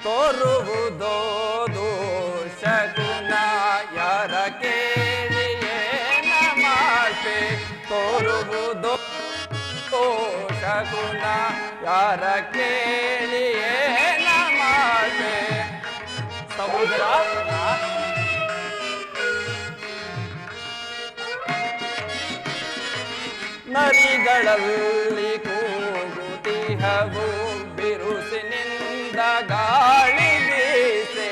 ತೋರುವುದೋ ದೋಷಗುಣ ಯಾರ ಕೇಳಿಯೇ ನಮಾತೆ ತೋರುವುದೋ ದೋಷಗುಣ ಯಾರ ಕೇಳಿಯೇ ನಮಾತೆ ಸಮುದ್ರ ನರಿಗಳಲ್ಲಿ ಕೂಗುತಿಹವು ಬಿರುಸಿನಿಂದ ಗಾಳಿ ಬೀಸೆ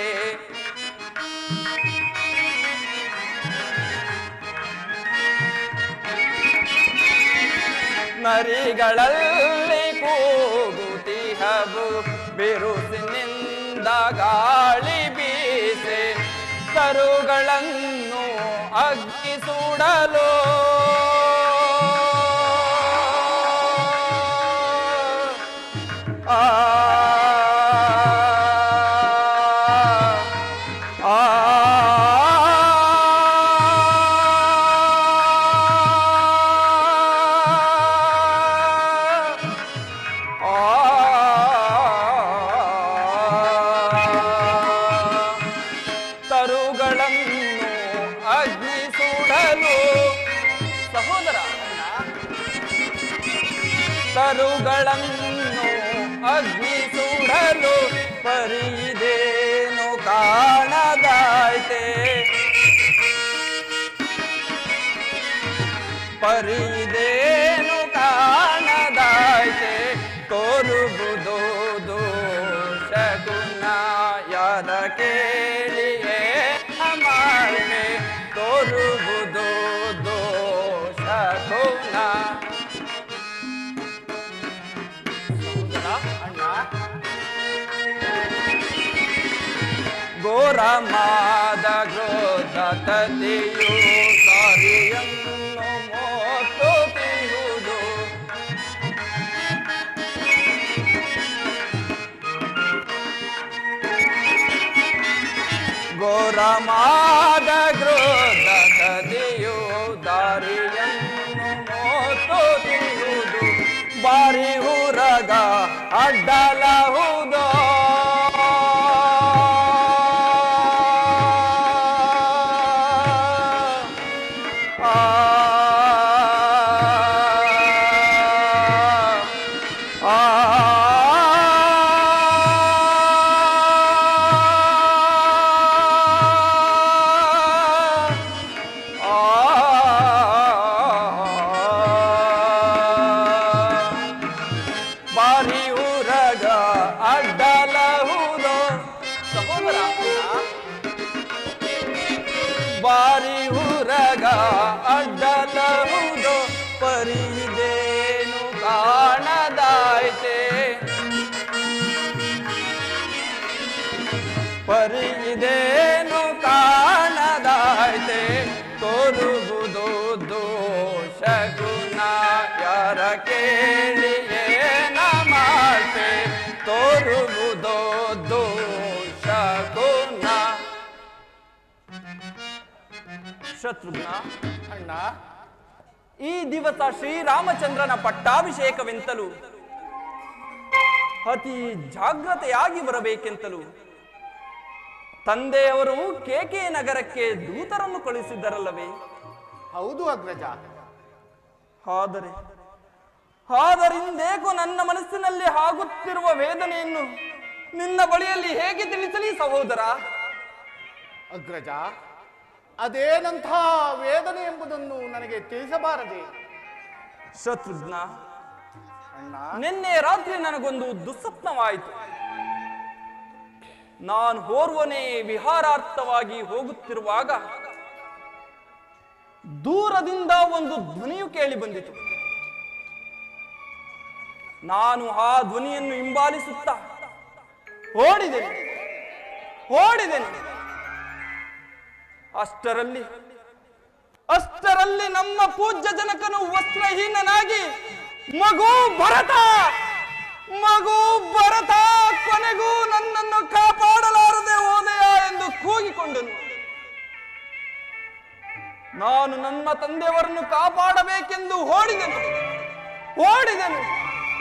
ನರಿಗಳಲ್ಲಿ ಕೂಗುತಿಹವು ಬಿರುಸಿನಿಂದ ಗಾಳಿ ಬೀಸೆ ಕರುಗಳನ್ನು ಅಗ್ನಿ ಸುಡಲು ತರುಗಳನ್ನು ಅಗ್ನಿ ಸುಡಲು ಸಹೋದರ ತರುಗಳನ್ನು ಅಗ್ನಿ ಸುಡಲು ಪರಿಯಿದೇನು ಕಾಣದಾಯ್ತೆ ಪರಿಯಿದೇನು ಕಾಣದಾಯ್ತೆ ತೋರುವುದೋ ದೋಷಗುಣ ಯಾರ ಕೇಳಿಯೇ ಅಮಾರ್ಣೆ ತೋರುವುದೋ ದೋಷಗುಣ ಘೋರಮಾದ ಕ್ರೋಧ ತತಿಯು ಸಾರಿಯನ್ನು ಮೋತುವುದು ಘೋರಮಾದ ಕ್ರೋಧ ತತಿಯು ದಾರಿಯನ್ನು ಮೋತುವುದು ಬಾರಿ ಹುರಗ ಅಡ್ಡಲಹುದೋ ಬಾರಿ ಉರಗ ಅಡ್ಡಲಹುದೋ ಸಹೋದರ ಬಾರಿ ಉರಗ ಅಡ್ಡಲಹುದೋ ಪರಿಯಿದೇನು ಕಾಣದಾಯ್ತೆ ಪರಿಯಿದೇನು ಕಾಣದಾಯ್ತೆ ತೋರುವುದೋ ದೋಷಗುಣ ಯಾರ ಕೇಳಿಯೇ ನಮಾತೆ ತೋರುವುದೋ ದೋಷಗುಣ ಶತ್ರುಘ್ನ ಅಣ್ಣ ಈ ದಿವಸ ಶ್ರೀರಾಮಚಂದ್ರನ ಪಟ್ಟಾಭಿಷೇಕವೆಂತಲೂ ಅತಿ ಜಾಗ್ರತೆಯಾಗಿ ಬರಬೇಕೆಂತಲೂ ತಂದೆಯವರು ಕೇಕೆ ನಗರಕ್ಕೆ ದೂತರನ್ನು ಕಳುಹಿಸಿದ್ದರಲ್ಲವೇ? ಹೌದು ಅಗ್ರಜ. ಆದರಿಂದೇಕೋ ನನ್ನ ಮನಸ್ಸಿನಲ್ಲಿ ಆಗುತ್ತಿರುವ ವೇದನೆಯನ್ನು ನಿನ್ನ ಬಳಿಯಲ್ಲಿ ಹೇಗೆ ತಿಳಿಸಲಿ ಸಹೋದರ? ಅಗ್ರಜ, ಅದೇನಂತಹ ವೇದನೆ ಎಂಬುದನ್ನು ನನಗೆ ತಿಳಿಸಬಾರದೆ? ಶತ್ರುಘ್ನ, ನಿನ್ನೆ ರಾತ್ರಿ ನನಗೊಂದು ದುಸ್ವಪ್ನವಾಯಿತು. ನಾನು ಓರ್ವನೇ ವಿಹಾರಾರ್ಥವಾಗಿ ಹೋಗುತ್ತಿರುವಾಗ ದೂರದಿಂದ ಒಂದು ಧ್ವನಿಯು ಕೇಳಿ ಬಂದಿತು. ನಾನು ಆ ಧ್ವನಿಯನ್ನು ಹಿಂಬಾಲಿಸುತ್ತಾ ಓಡಿದೆನು. ಅಷ್ಟರಲ್ಲಿ ನಮ್ಮ ಪೂಜ್ಯ ಜನಕನು ವಸ್ತ್ರಹೀನನಾಗಿ ಮಗು ಭರತ ಕೊನೆಗೂ ನನ್ನನ್ನು ಕಾಪಾಡಲಾರದೆ ಹೋದೆಯ ಎಂದು ಕೂಗಿಕೊಂಡನು. ನಾನು ನನ್ನ ತಂದೆಯವರನ್ನು ಕಾಪಾಡಬೇಕೆಂದು ಓಡಿದೆನು,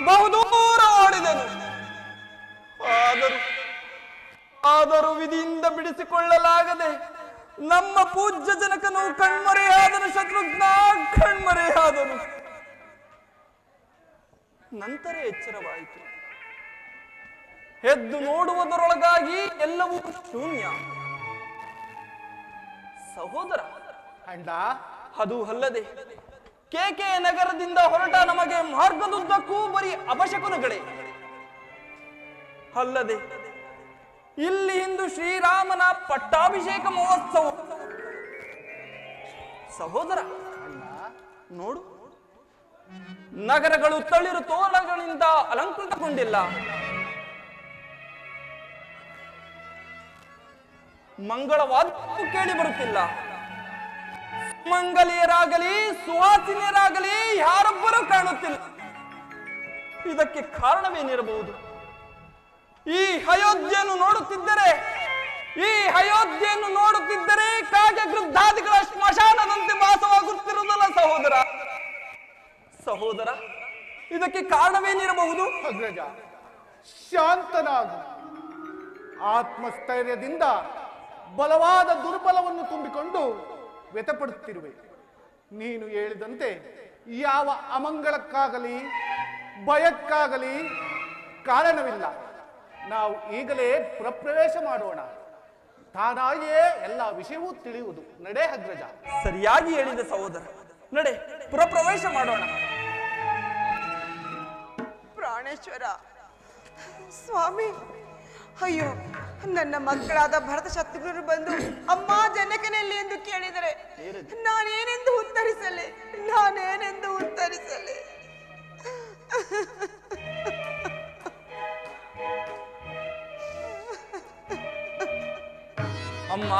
ಬಹುದೂರ ಓಡಿದೆನು. ವಿಧಿಯಿಂದ ಬಿಡಿಸಿಕೊಳ್ಳಲಾಗದೆ ನಮ್ಮ ಪೂಜ್ಯ ಜನಕನು ಕಣ್ಮರೆಯಾದನು. ಶತ್ರುಘ್ನ ಕಣ್ಮರೆಯಾದನು. ನಂತರ ಎಚ್ಚರವಾಯಿತು. ಎದ್ದು ನೋಡುವುದರೊಳಗಾಗಿ ಎಲ್ಲವೂ ಶೂನ್ಯ. ಸಹೋದರ, ಅಂಡ ಅದು ಅಲ್ಲದೆ ಕೇಕೆ ನಗರದಿಂದ ಹೊರಟ ನಮಗೆ ಮಾರ್ಗದುದ್ದಕ್ಕೂ ಬರೀ ಅಪಶಕುನಗಳೇ. ಅಲ್ಲದೆ ಇಲ್ಲಿ ಇಂದು ಶ್ರೀರಾಮನ ಪಟ್ಟಾಭಿಷೇಕ ಮಹೋತ್ಸವ. ಸಹೋದರ, ನೋಡು, ನಗರಗಳು ತಳಿರು ತೋರಣಗಳಿಂದ ಅಲಂಕೃತಗೊಂಡಿಲ್ಲ. ಮಂಗಳವಾದ ಕೇಳಿ ಬರುತ್ತಿಲ್ಲ. ಮಂಗಲಿಯರಾಗಲಿ ಸುವಾಸಿನಿಯರಾಗಲಿ ಯಾರೊಬ್ಬರೂ ಕಾಣುತ್ತಿಲ್ಲ. ಇದಕ್ಕೆ ಕಾರಣವೇನಿರಬಹುದು? ಈ ಅಯೋಧ್ಯೆಯನ್ನು ನೋಡುತ್ತಿದ್ದರೆ ಕಾಗೆ ಗೃದ್ಧಾದಿಗಳ ಸ್ಮಶಾನದಂತೆ ಭಾಸವಾಗುತ್ತಿರುವುದಲ್ಲ ಸಹೋದರ, ಇದಕ್ಕೆ ಕಾರಣವೇನಿರಬಹುದು? ಅಗ್ರಜ, ಶಾಂತನಾಗು. ಆತ್ಮಸ್ಥೈರ್ಯದಿಂದ ಬಲವಾದ ದುರ್ಬಲವನ್ನು ತುಂಬಿಕೊಂಡು ವ್ಯಥಪಡುತ್ತಿರುವೆ. ನೀನು ಹೇಳಿದಂತೆ ಯಾವ ಅಮಂಗಳಕ್ಕಾಗಲಿ ಭಯಕ್ಕಾಗಲಿ ಕಾರಣವಿಲ್ಲ. ನಾವು ಈಗಲೇ ಪ್ರವೇಶ ಮಾಡೋಣ. ತಾನಾಗಿಯೇ ಎಲ್ಲ ವಿಷಯವೂ ತಿಳಿಯುವುದು. ನಡೆ ಅಗ್ರಜ. ಸರಿಯಾಗಿ ಹೇಳಿದ ಸಹೋದರ, ನಡೆ ಪ್ರವೇಶ ಮಾಡೋಣ. ಪ್ರಾಣೇಶ್ವರ ಸ್ವಾಮಿ, ಅಯ್ಯೋ, ನನ್ನ ಮಕ್ಕಳಾದ ಭರತ ಶತ್ರುಘ್ನರು ಬಂದು ಅಮ್ಮ ಜನಕನಲ್ಲಿ ಎಂದು ಕೇಳಿದರೆ ನಾನೇನೆಂದು ಉತ್ತರಿಸಲಿ? ಅಮ್ಮ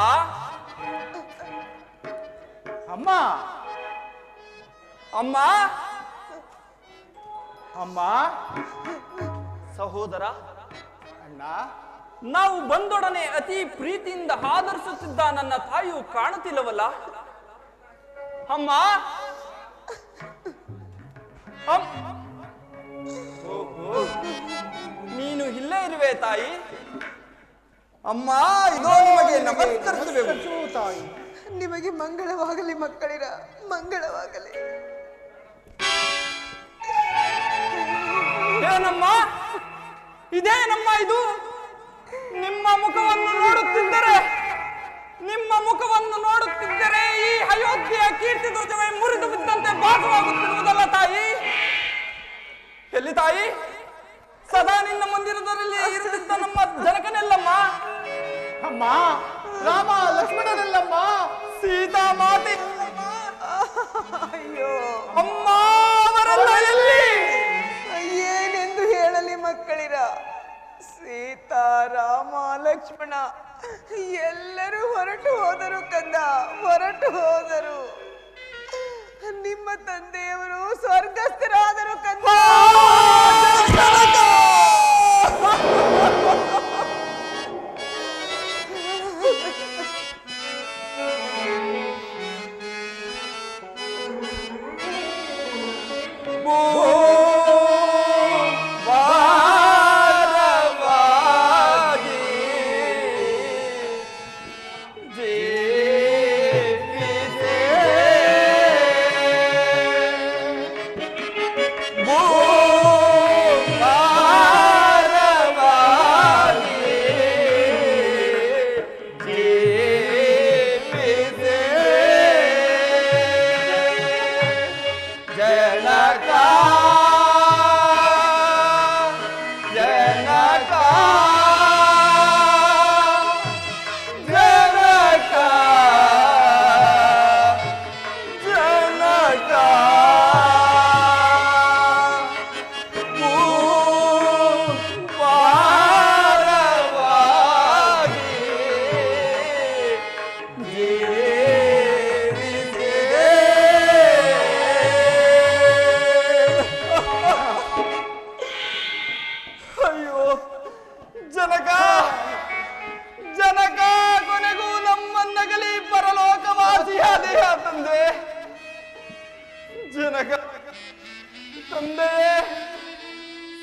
ಅಮ್ಮ ಅಮ್ಮ ಅಮ್ಮ ಸಹೋದರ, ಅಣ್ಣ, ನಾವು ಬಂದೊಡನೆ ಅತಿ ಪ್ರೀತಿಯಿಂದ ಆದರಿಸುತ್ತಿದ್ದ ನನ್ನ ತಾಯಿಯು ಕಾಣುತ್ತಿಲ್ಲವಲ್ಲ? ಅಮ್ಮ ನೀನು ಇಲ್ಲೇ ಇರುವೆ ತಾಯಿ. ಅಮ್ಮ, ಇದೋ ನಿಮಗೆ ನಮಸ್ಕರಿಸುವೆವು ತಾಯಿ. ನಿಮಗೆ ಮಂಗಳವಾಗಲಿ ಮಕ್ಕಳಿರ, ಮಂಗಳವಾಗಲಿ. ಏನಮ್ಮ ಇದೇನಮ್ಮ ಇದು? ನಿಮ್ಮ ಮುಖವನ್ನು ನೋಡುತ್ತಿದ್ದರೆ ಈ ಅಯೋಧ್ಯೆಯ ಕೀರ್ತಿ ಧ್ವಜವೇ ಮುರಿದು ಬಿದ್ದಂತೆ ಭಾಸವಾಗುತ್ತಿರುವುದಲ್ಲ ತಾಯಿ? ಎಲ್ಲಿ ತಾಯಿ? ಸದಾ ನಿನ್ನ ಮಂದಿರದಲ್ಲಿ ಇರುತ್ತಿದ್ದ ನಮ್ಮ ಜನಕನೆಲ್ಲಮ್ಮ? ಅಮ್ಮ, ರಾಮ ಲಕ್ಷ್ಮಣನೆಲ್ಲಮ್ಮ? ಸೀತಾ ಮಾತೆ? ಅಯ್ಯೋ ಅಮ್ಮ, ಅವರೆಲ್ಲ ಎಲ್ಲಿ? ಏನೆಂದು ಹೇಳಲಿ ಮಕ್ಕಳಿರ? ಸೀತಾ, ರಾಮ, ಲಕ್ಷ್ಮಣ ಎಲ್ಲರೂ ಹೊರಟು ಹೋದರು ಕಂದ, ಹೊರಟು ಹೋದರು. ನಿಮ್ಮ ತಂದೆಯವರು ಸ್ವರ್ಗಸ್ಥರಾದರು ಕಂದ.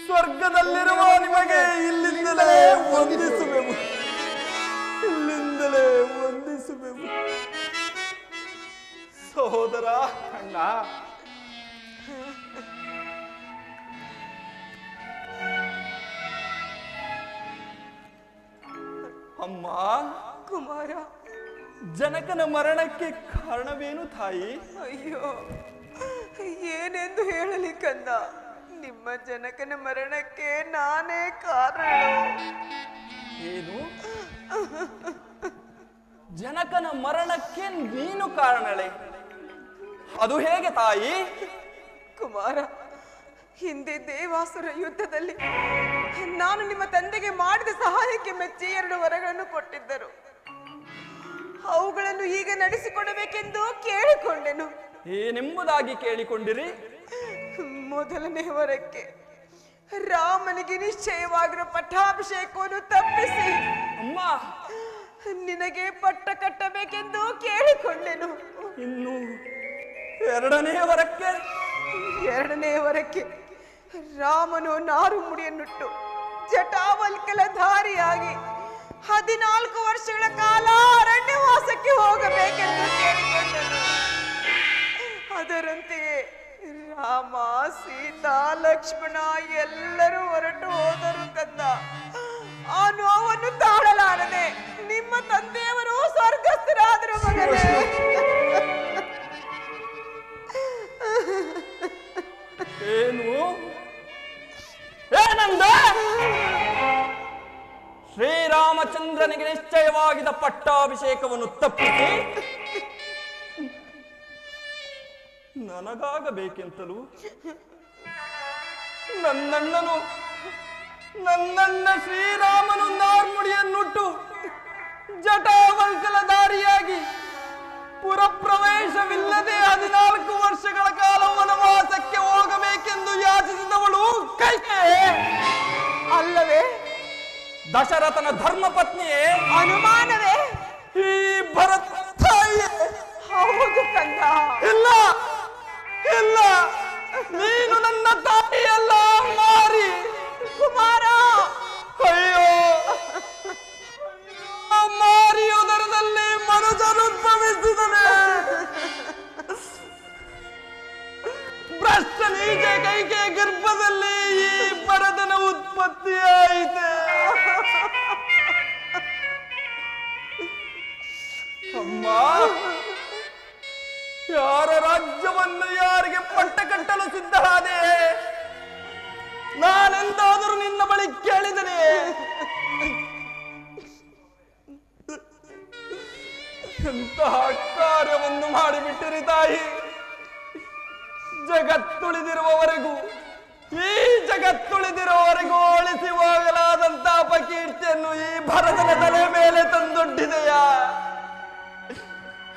ಸ್ವರ್ಗದಲ್ಲಿರುವ ನಿಮಗೆ ಇಲ್ಲಿಂದಲೇ ವಂದಿಸುವೆವು. ಇಲ್ಲಿಂದಲೇ ವಂದಿಸುವೆವು. ಸಹೋದರ, ಅಣ್ಣ, ಅಮ್ಮ, ಕುಮಾರ, ಜನಕನ ಮರಣಕ್ಕೆ ಕಾರಣವೇನು ತಾಯಿ? ಅಯ್ಯೋ, ಏನೆಂದು ಹೇಳಲಿ ಕಂದ. ನಿಮ್ಮ ಜನಕನ ಮರಣಕ್ಕೆ ನಾನೇ ಕಾರಣ. ಏನು? ಜನಕನ ಮರಣಕ್ಕೆ ನೀನು ಕಾರಣಳೆ? ಅದು ಹೇಗೆ ತಾಯಿ? ಕುಮಾರ, ಹಿಂದೆ ದೇವಾಸುರ ಯುದ್ಧದಲ್ಲಿ ನಾನು ನಿಮ್ಮ ತಂದೆಗೆ ಮಾಡಿದ ಸಹಾಯಕ್ಕೆ ಮೆಚ್ಚಿ 2 ವರಗಳನ್ನು ಕೊಟ್ಟಿದ್ದರು. ಅವುಗಳನ್ನು ಈಗ ನಡೆಸಿಕೊಡಬೇಕೆಂದು ಕೇಳಿಕೊಂಡೆನು. ಏನೆಂಬುದಾಗಿ ಕೇಳಿಕೊಂಡಿರಿ? ಮೊದಲನೇ ವರಕ್ಕೆ ರಾಮನಿಗೆ ನಿಶ್ಚಯವಾಗಿರುವ ಪಟ್ಟಾಭಿಷೇಕವನ್ನು ತಪ್ಪಿಸಿ ಅಮ್ಮ, ನಿನಗೆ ಪಟ್ಟ ಕಟ್ಟಬೇಕೆಂದು ಕೇಳಿಕೊಂಡೆನು. ಇನ್ನು ಎರಡನೇ ವರಕ್ಕೆ? ಎರಡನೇ ವರಕ್ಕೆ ರಾಮನು ನಾರು ಮುಡಿಯನ್ನುಟ್ಟು ಜಟಾವಲ್ಕಲ ಧಾರಿಯಾಗಿ 14 ವರ್ಷಗಳ ಕಾಲ ಅರಣ್ಯವಾಸಕ್ಕೆ ಹೋಗಬೇಕೆಂದು ಕೇಳಿಕೊಂಡನು. ಅದರಂತೆಯೇ ರಾಮ, ಸೀತಾ, ಲಕ್ಷ್ಮಣ ಎಲ್ಲರೂ ಹೊರಟು ಹೋದರು ಕಂದ. ಆ ನೋವನ್ನು ತಾಳಲಾರದೆ ನಿಮ್ಮ ತಂದೆಯವರು ಸ್ವರ್ಗಸ್ಥರಾದರು ಮಗನೇ. ಏನು? ಏನಂದ? ಶ್ರೀರಾಮಚಂದ್ರನಿಗೆ ನಿಶ್ಚಯವಾಗಿದ್ದ ಪಟ್ಟಾಭಿಷೇಕವನ್ನು ತಪ್ಪಿಸಿ ನನಗಾಗಬೇಕೆಂತಲೂ ನನ್ನಣ್ಣ ಶ್ರೀರಾಮನು ನಾರ್ಮುಡಿಯನ್ನುಟ್ಟು ಜಟಾವಲ್ಕಲಧಾರಿಯಾಗಿ ಪುರಪ್ರವೇಶವಿಲ್ಲದೆ 14 ವರ್ಷಗಳ ಕಾಲ ವನವಾಸಕ್ಕೆ ಹೋಗಬೇಕೆಂದು ಯಾಚಿಸಿದವಳು ಕೈಕೇಯಿ ಅಲ್ಲವೇ? ದಶರಥನ ಧರ್ಮಪತ್ನಿಯೇ? ಅನುಮಾನವೇ? ಈ ಭರತ ತಾಯಿಯೇ? ಹೌದು ಕಂದ. ಇಲ್ಲ ಇಲ್ಲ, ನೀನು ನನ್ನ ತಾಯಿಯಲ್ಲ, ಮಾರಿ. ಕುಮಾರ, ಅಯ್ಯೋ, ಮಾರಿಯುದರದಲ್ಲಿ ಮನುಜನುದ್ಭವಿಸಿದನೆ. ಭ್ರಷ್ಟ ನೀಚ ಕೈಕೆ ಗರ್ಭದಲ್ಲಿ ಈ ಭರತನ ಉತ್ಪತ್ತಿಯಾಯಿತೆ. ಅಮ್ಮ, ಯಾರ ರಾಜ್ಯವನ್ನು ಯಾರಿಗೆ ಪಟ್ಟ ಕಟ್ಟಲು ಸಿದ್ಧರಾದೆ? ನಾನೆಂದಾದರೂ ನಿನ್ನ ಬಳಿ ಕೇಳಿದನೆ? ಎಂತಹ ಕಾರ್ಯವನ್ನು ಮಾಡಿಬಿಟ್ಟಿರಿ ತಾಯಿ. ಜಗತ್ತುಳಿದಿರುವವರೆಗೂ, ಈ ಜಗತ್ತುಳಿದಿರುವವರೆಗೂ ಅಳಿಸಿ ಹೋಗಲಾದಂತ ಅಪಕೀರ್ತಿಯನ್ನು ಈ ಭರತನ ತಲೆ ಮೇಲೆ ತಂದೊಡ್ಡಿದೆಯಾ?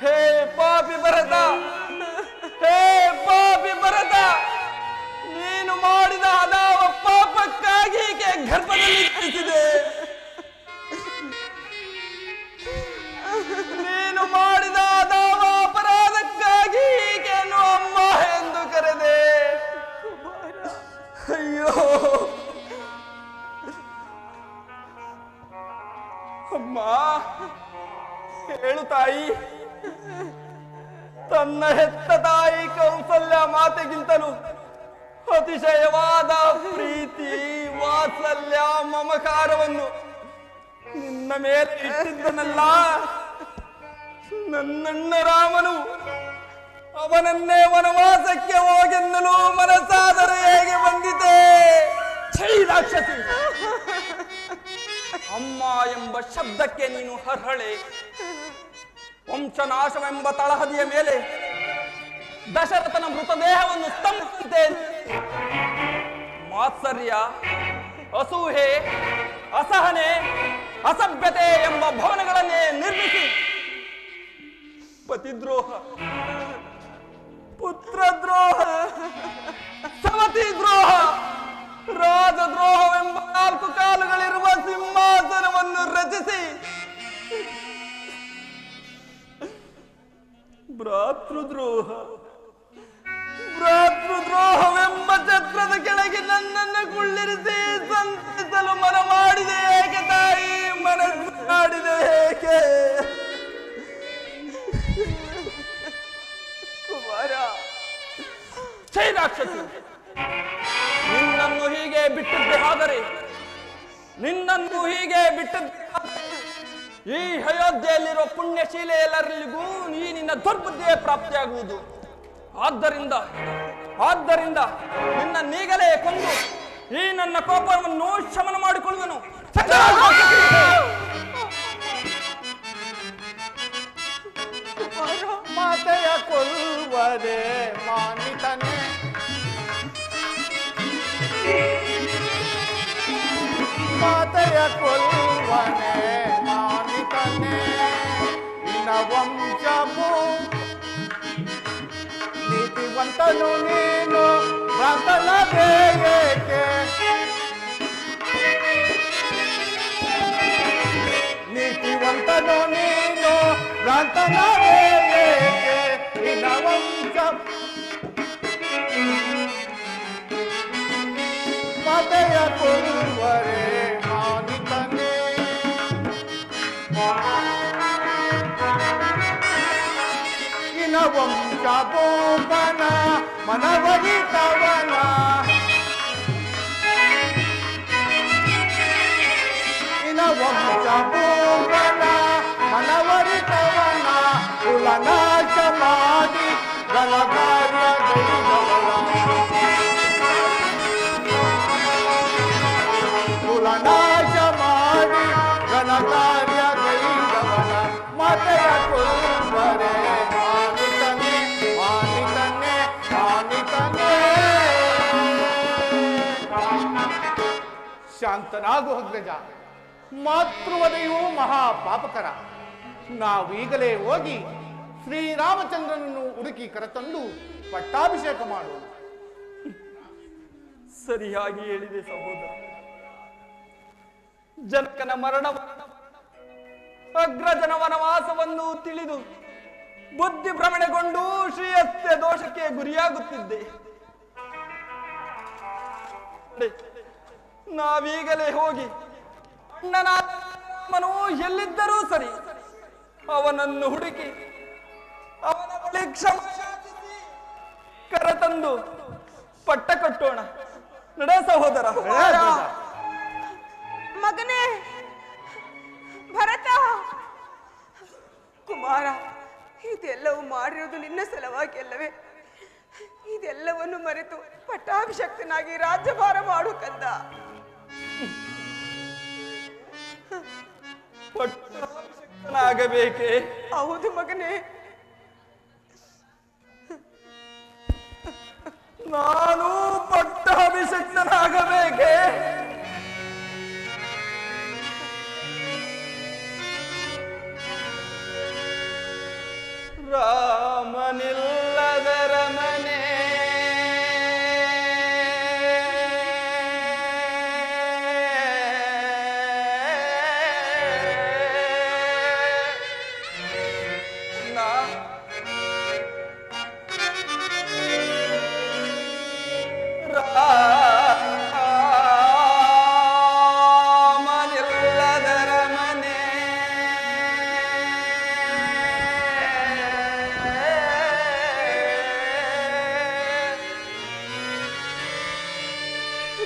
ಹೇ ಪಾಪಿ ಭರತ, ಹೇ ಪಾಪಿ ಭರತ, ನೀನು ಮಾಡಿದ ಅದಾವ ಪಾಪಕ್ಕಾಗಿ ಈಕೆ ಗರ್ಭದಲ್ಲಿ ಇರಿಸಿದೆ. ನೀನು ಮಾಡಿದ ಅದಾವ ಅಪರಾಧಕ್ಕಾಗಿ ಈಕೆಯನ್ನು ಅಮ್ಮ ಎಂದು ಕರೆದೆ. ಅಯ್ಯೋ ಅಮ್ಮ, ಹೇಳು ತಾಯಿ. ತನ್ನ ಹೆತ್ತ ತಾಯಿ ಕೌಸಲ್ಯ ಮಾತೆಗಿಂತಲೂ ಅತಿಶಯವಾದ ಪ್ರೀತಿ, ವಾತ್ಸಲ್ಯ, ಮಮಕಾರವನ್ನು ನಿನ್ನ ಮೇಲೆ ಇಟ್ಟಿದ್ದನಲ್ಲ ನನ್ನಣ್ಣ ರಾಮನು. ಅವನನ್ನೇ ವನವಾಸಕ್ಕೆ ಹೋಗೆನ್ನಲು ಮನಸ್ಸಾದರೆ ಹೇಗೆ ಬಂದಿದೆ? ಛೈ ರಾಕ್ಷಸಿ! ಅಮ್ಮ ಎಂಬ ಶಬ್ದಕ್ಕೆ ನೀನು ಅರ್ಹಳೆ. ವಂಶನಾಶವೆಂಬ ತಳಹದಿಯ ಮೇಲೆ ದಶರಥನ ಮೃತದೇಹವನ್ನು ಸ್ತಂಭಿಸುತ್ತೇನೆ. ಮಾತ್ಸರ್ಯ, ಅಸೂಹೆ, ಅಸಹನೆ, ಅಸಭ್ಯತೆ ಎಂಬ ಭವನಗಳನ್ನೇ ನಿರ್ಮಿಸಿ ಪತಿದ್ರೋಹ, ಪುತ್ರದ್ರೋಹ, ಸವತಿ ದ್ರೋಹ, ರಾಜದ್ರೋಹವೆಂಬ 4 ಕಾಲುಗಳಿರುವ ಸಿಂಹಾಸನವನ್ನು ರಚಿಸಿ ಭ್ರಾತೃದ್ರೋಹವೆಂಬ ಛತ್ರದ ಕೆಳಗೆ ನನ್ನನ್ನು ಕುಳ್ಳಿರಿಸಿ ಸಂತೈಸಲು ಮನ ಮಾಡಿದೆ ಏಕೆ ತಾಯಿ? ಮನಸ್ಸು ಮಾಡಿದೆ ಏಕೆ? ರಾಕ್ಷಸಿ, ನಿನ್ನನ್ನು ಹೀಗೆ ಬಿಟ್ಟಿದ್ದೆ ಆದರೆ ಈ ಅಯೋಧ್ಯೆಯಲ್ಲಿರುವ ಪುಣ್ಯಶೀಲೆಯೆಲ್ಲರಿಗೂ ಈ ನಿನ್ನ ದುರ್ಬುದ್ಧಿಯೇ ಪ್ರಾಪ್ತಿಯಾಗುವುದು. ಆದ್ದರಿಂದ ನಿನ್ನ ನೀಗಲೇ ಕೊಂದು ಈ ನನ್ನ ಕೋಪವನ್ನು ಶಮನ ಮಾಡಿಕೊಳ್ಳುವನು. ಮಾತೆಯ ಕೊಲ್ಲುವರೆ ಮಾನಿತನೆ, ಮಾತೆಯ ಕೊಲ್ಲುವನೆ ಮಾನಿತನೆ, ನಿನ್ನ ವಂಶವು ನೀತಿವಂತನು ನೀನು ಭ್ರಾಂತನದೇ ಏಕೆ, ನೀತಿವಂತನು ನೀನು ಭ್ರಾಂತನದೇ ಏಕೆ, ನಿನ್ನ ವಂಶ ಮಾತೆಯ ಕೊಲ್ಲುವರೆ ಮಾನಿತನೆ, ನಿನ್ನ ವಂಶ ಬೋಪನ ಮನವರಿತವನ, ನಿನ್ನ ವಂಶ ಬೋಪನ ಮನವರಿತವನ, ಕುಲನಾಶ ಮಾಡಿ ಘನಕಾರ್ಯ ಗೈದವನ, ಕುಲನಾಶ ಮಾಡಿ ಘನಕಾರ್ಯ ಗೈದವನ, ಮಾತೆಯ ಕೊಲ್ಲುವರೆ ಮಾನಿತನೆ ಮಾನಿತನೆ ಮಾನಿತನೆ. ಶಾಂತನಾಗು ಅಗ್ರಜ, ಮಾತೃವಧೆಯು ಮಹಾಪಾಪಕರ. ನಾವೀಗಲೇ ಹೋಗಿ ಶ್ರೀರಾಮಚಂದ್ರನನ್ನು ಹುಡುಕಿ ಕರೆತಂದು ಪಟ್ಟಾಭಿಷೇಕ ಮಾಡುವ. ಸರಿಯಾಗಿ ಹೇಳಿದೆ ಸಹೋದರ. ಜನಕನ ಮರಣ, ಅಗ್ರಜನ ವನವಾಸವನ್ನು ತಿಳಿದು ಬುದ್ಧಿ ಭ್ರಮಣೆಗೊಂಡು ಶ್ರೀಯಸ್ಯ ದೋಷಕ್ಕೆ ಗುರಿಯಾಗುತ್ತಿದ್ದೆ. ನಾವೀಗಲೇ ಹೋಗಿ ಅಣ್ಣನಾಮನು ಎಲ್ಲಿದ್ದರೂ ಸರಿ ಅವನನ್ನು ಹುಡುಕಿ ಅವನ ಬಳಿ ಕ್ಷಮಾಯಾಚಿಸಿ ಕರೆತಂದು ಪಟ್ಟ ಕಟ್ಟೋಣ. ನಡೆ ಸಹೋದರ. ಮಗನೇ ಭರತ, ಕುಮಾರ, ಇದೆಲ್ಲವೂ ಮಾಡಿರೋದು ನಿನ್ನ ಸಲುವಾಗಿ ಅಲ್ಲವೇ? ಇದೆಲ್ಲವನ್ನು ಮರೆತು ಪಟ್ಟಾಭಿಷಕ್ತನಾಗಿ ರಾಜ್ಯಭಾರ ಮಾಡು ಕಂದ. ಪಟ್ಟಾಭಿಷಕ್ತನಾಗಬೇಕೆ? ಹೌದು ಮಗನೇ. ನಾನು ಪಟ್ಟಾಭಿಷಕ್ತನಾಗಬೇಕೆ? ರಾಮನಿಲ್ಲದರ ಮನೆ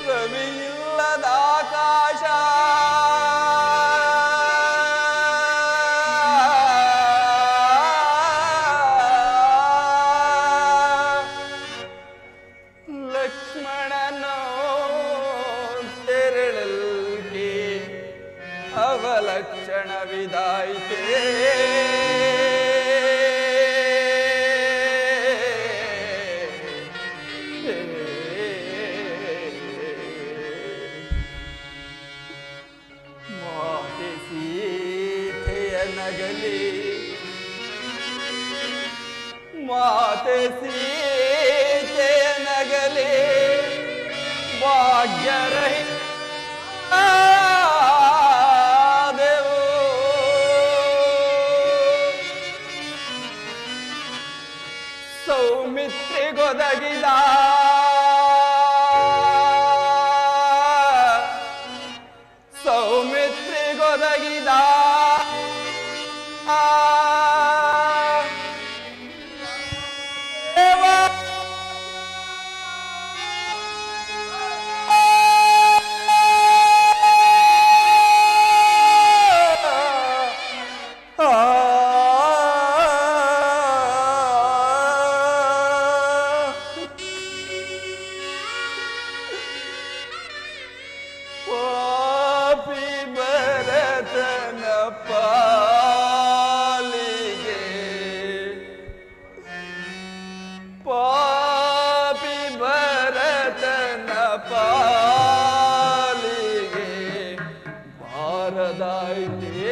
ರವಿಯಿಲ್ಲದ ಆಕಾಶ, ಲಕ್ಷ್ಮಣನೋ ತೆರಳಲ್ಗೆ ಅವಲಕ್ಷಣವಿದಾಯಿತೇ. ಮಾತೆ ಸೀತೆಯ ನಗಲಿ ಭಾಗ್ಯರಹಿತ ದೇವು, ಸೌಮಿತ್ರಿಗೊದಗಿದ ಸೌಮಿತ್ರಿಗೊದಗಿದ ಬಾರದಾಯಿತೇ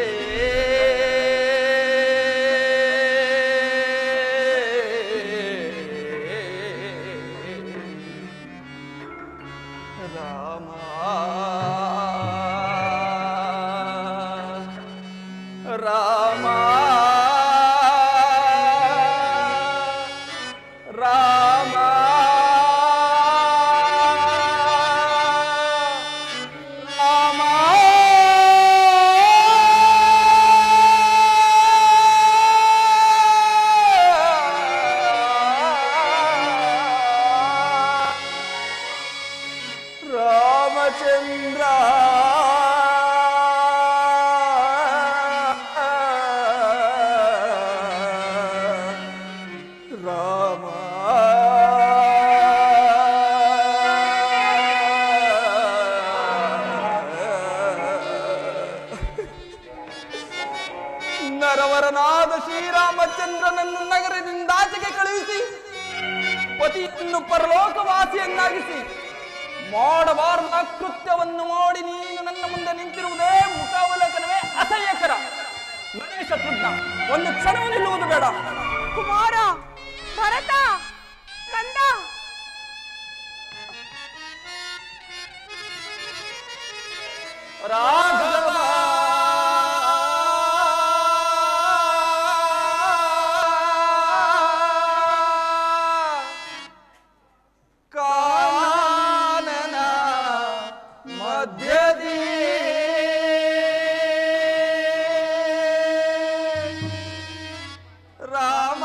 ರಾಮ ರಾಮ ರಾಮ ರಾಮ ರಾಮಚಂದ್ರ ರಾಮ ನರವರನಾದ ಶ್ರೀರಾಮಚಂದ್ರನನ್ನು ನಗರದಿಂದಾಚೆಗೆ ಕಳುಹಿಸಿ ಪತಿಯನ್ನು ಪರಲೋಕವಾಸಿಯನ್ನಾಗಿಸಿ ಮಾಡಬಾರದ ಕೃತ್ಯವನ್ನು ಮಾಡಿ ನೀನು ನನ್ನ ಮುಂದೆ ನಿಂತಿರುವುದೇ ಮುಖಾವಲೋಕನವೇ ಅಸಹ್ಯಕರ. ನನಗೆ ಶತ್ರುಘ್ನ, ಒಂದು ಕ್ಷಣವೂ ನಿಲ್ಲುವುದು ಬೇಡ. ಕುಮಾರ, ಭರತ, ಕಂದ, ರಾಘವ ಕಾನನ ಮಧ್ಯದಿ ರಾಮ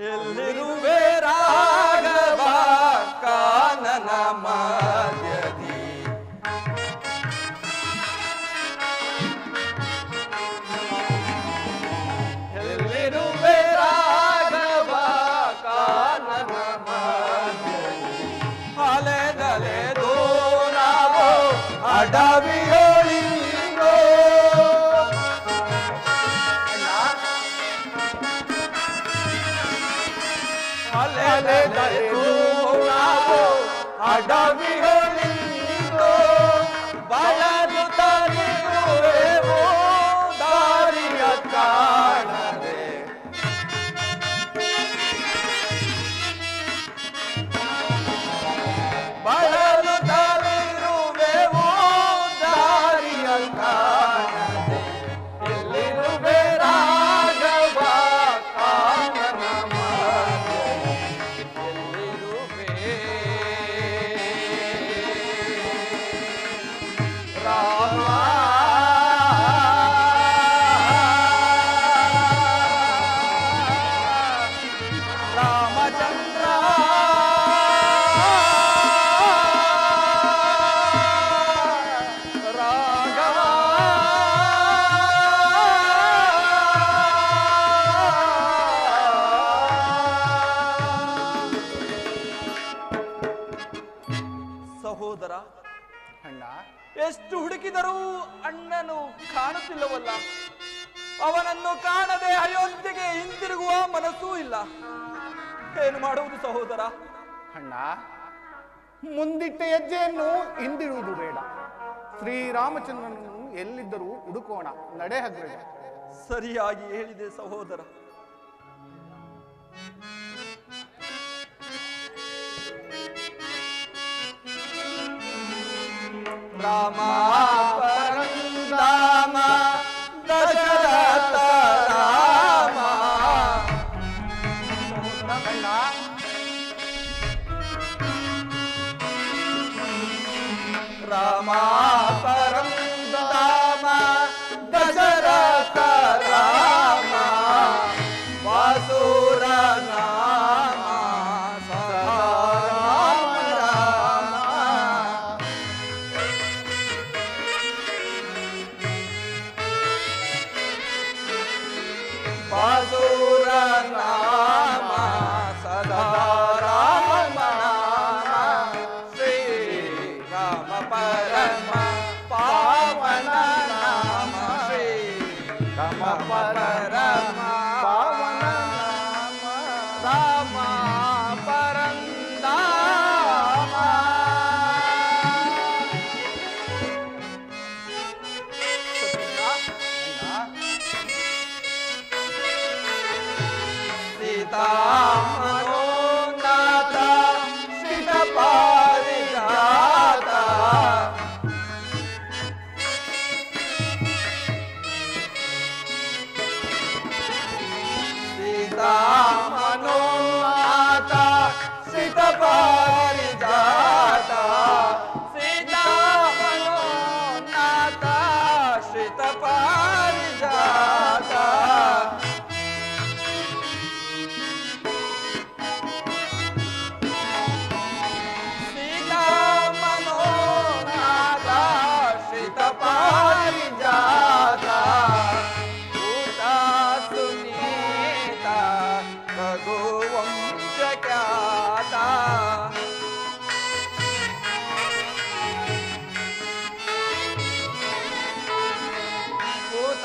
ಎಲ್ಲಿರುವೆ ರಾಘವ ಕಾನನ ಮಧ್ಯದಿ ಎಲ್ಲಿರುವೆ ರಾಘವ ಕಾನನ ಮಧ್ಯದಿ ಅಲೆದಲೆದು ನಾವು ಅಡವಿಯೊಳಿಂಗೋ ಅಲೆದಲೆದು ನಾವು ಅಡವಿಯೊಳಿಂಗೋ ಬಳಲು ತರಿಯುವೆವು ದಾರಿಯ ಕಾಣದೆ ಬಳಲು ತರಿರುವೆವು ದಾರಿಯ ಕಾಣದೆ ಎಲ್ಲಿರುವೆ ರಾಘವ ಕಾನನ ಮಧ್ಯದಿ ಎಲ್ಲಿರುವೆ ರಾಮ ರಾಮಚಂದ್ರ ರಾಘವ ಸಹೋದರ, ಅಣ್ಣ, ಎಷ್ಟು ಹುಡುಕಿದರೂ ಅಣ್ಣನು ಕಾಣುತ್ತಿಲ್ಲವಲ್ಲ. ಅವನನ್ನು ಕಾಣದೆ ಅಯೋಧ್ಯೆಗೆ ಹಿಂತಿರುಗುವ ಮನಸ್ಸೂ ಇಲ್ಲ. ಏನು ಮಾಡುವುದು ಸಹೋದರ? ಅಣ್ಣ, ಮುಂದಿಟ್ಟ ಹೆಜ್ಜೆಯನ್ನು ಹಿಂದಿರುವುದು ಬೇಡ. ಶ್ರೀರಾಮಚಂದ್ರನನ್ನು ಎಲ್ಲಿದ್ದರೂ ಹುಡುಕೋಣ. ನಡೆ ಅಗ್ರಜ. ಸರಿಯಾಗಿ ಹೇಳಿದೆ ಸಹೋದರ. ರಾಮ ಪರಂಧಾಮ ದಶರಥ ರಾಮ. ಅಣ್ಣ, ರಾಮ ಪರಂಧಾಮ ದಶರಥ ರಾಮ ವಾಸುರ ನಾಮ ಸದಾ ರಾಮ ರಾಮ. ವಾಸುರ ನಾಮ ಸದಾ ರಾಮ ಪರಂದಾಮ ಸೀತಾ ಮನೋನಾಥ ಶ್ರಿತ ಪಾರಿಜಾತ ಸೀತಾ ಮನೋನಾಥ ಶ್ರಿತ ಪಾರಿಜಾತ ಸೀತಾ ಮನೋನಾಥ ಶ್ರಿತ ಪಾರಿಜಾತ ಸೀತಾ ಮನೋನಾಥ ಶ್ರಿತ ಪಾರಿಜಾತ ಭೂತ ಸುನೀತ ರಘುವಂಶ ಖ್ಯಾತ ಭೂತ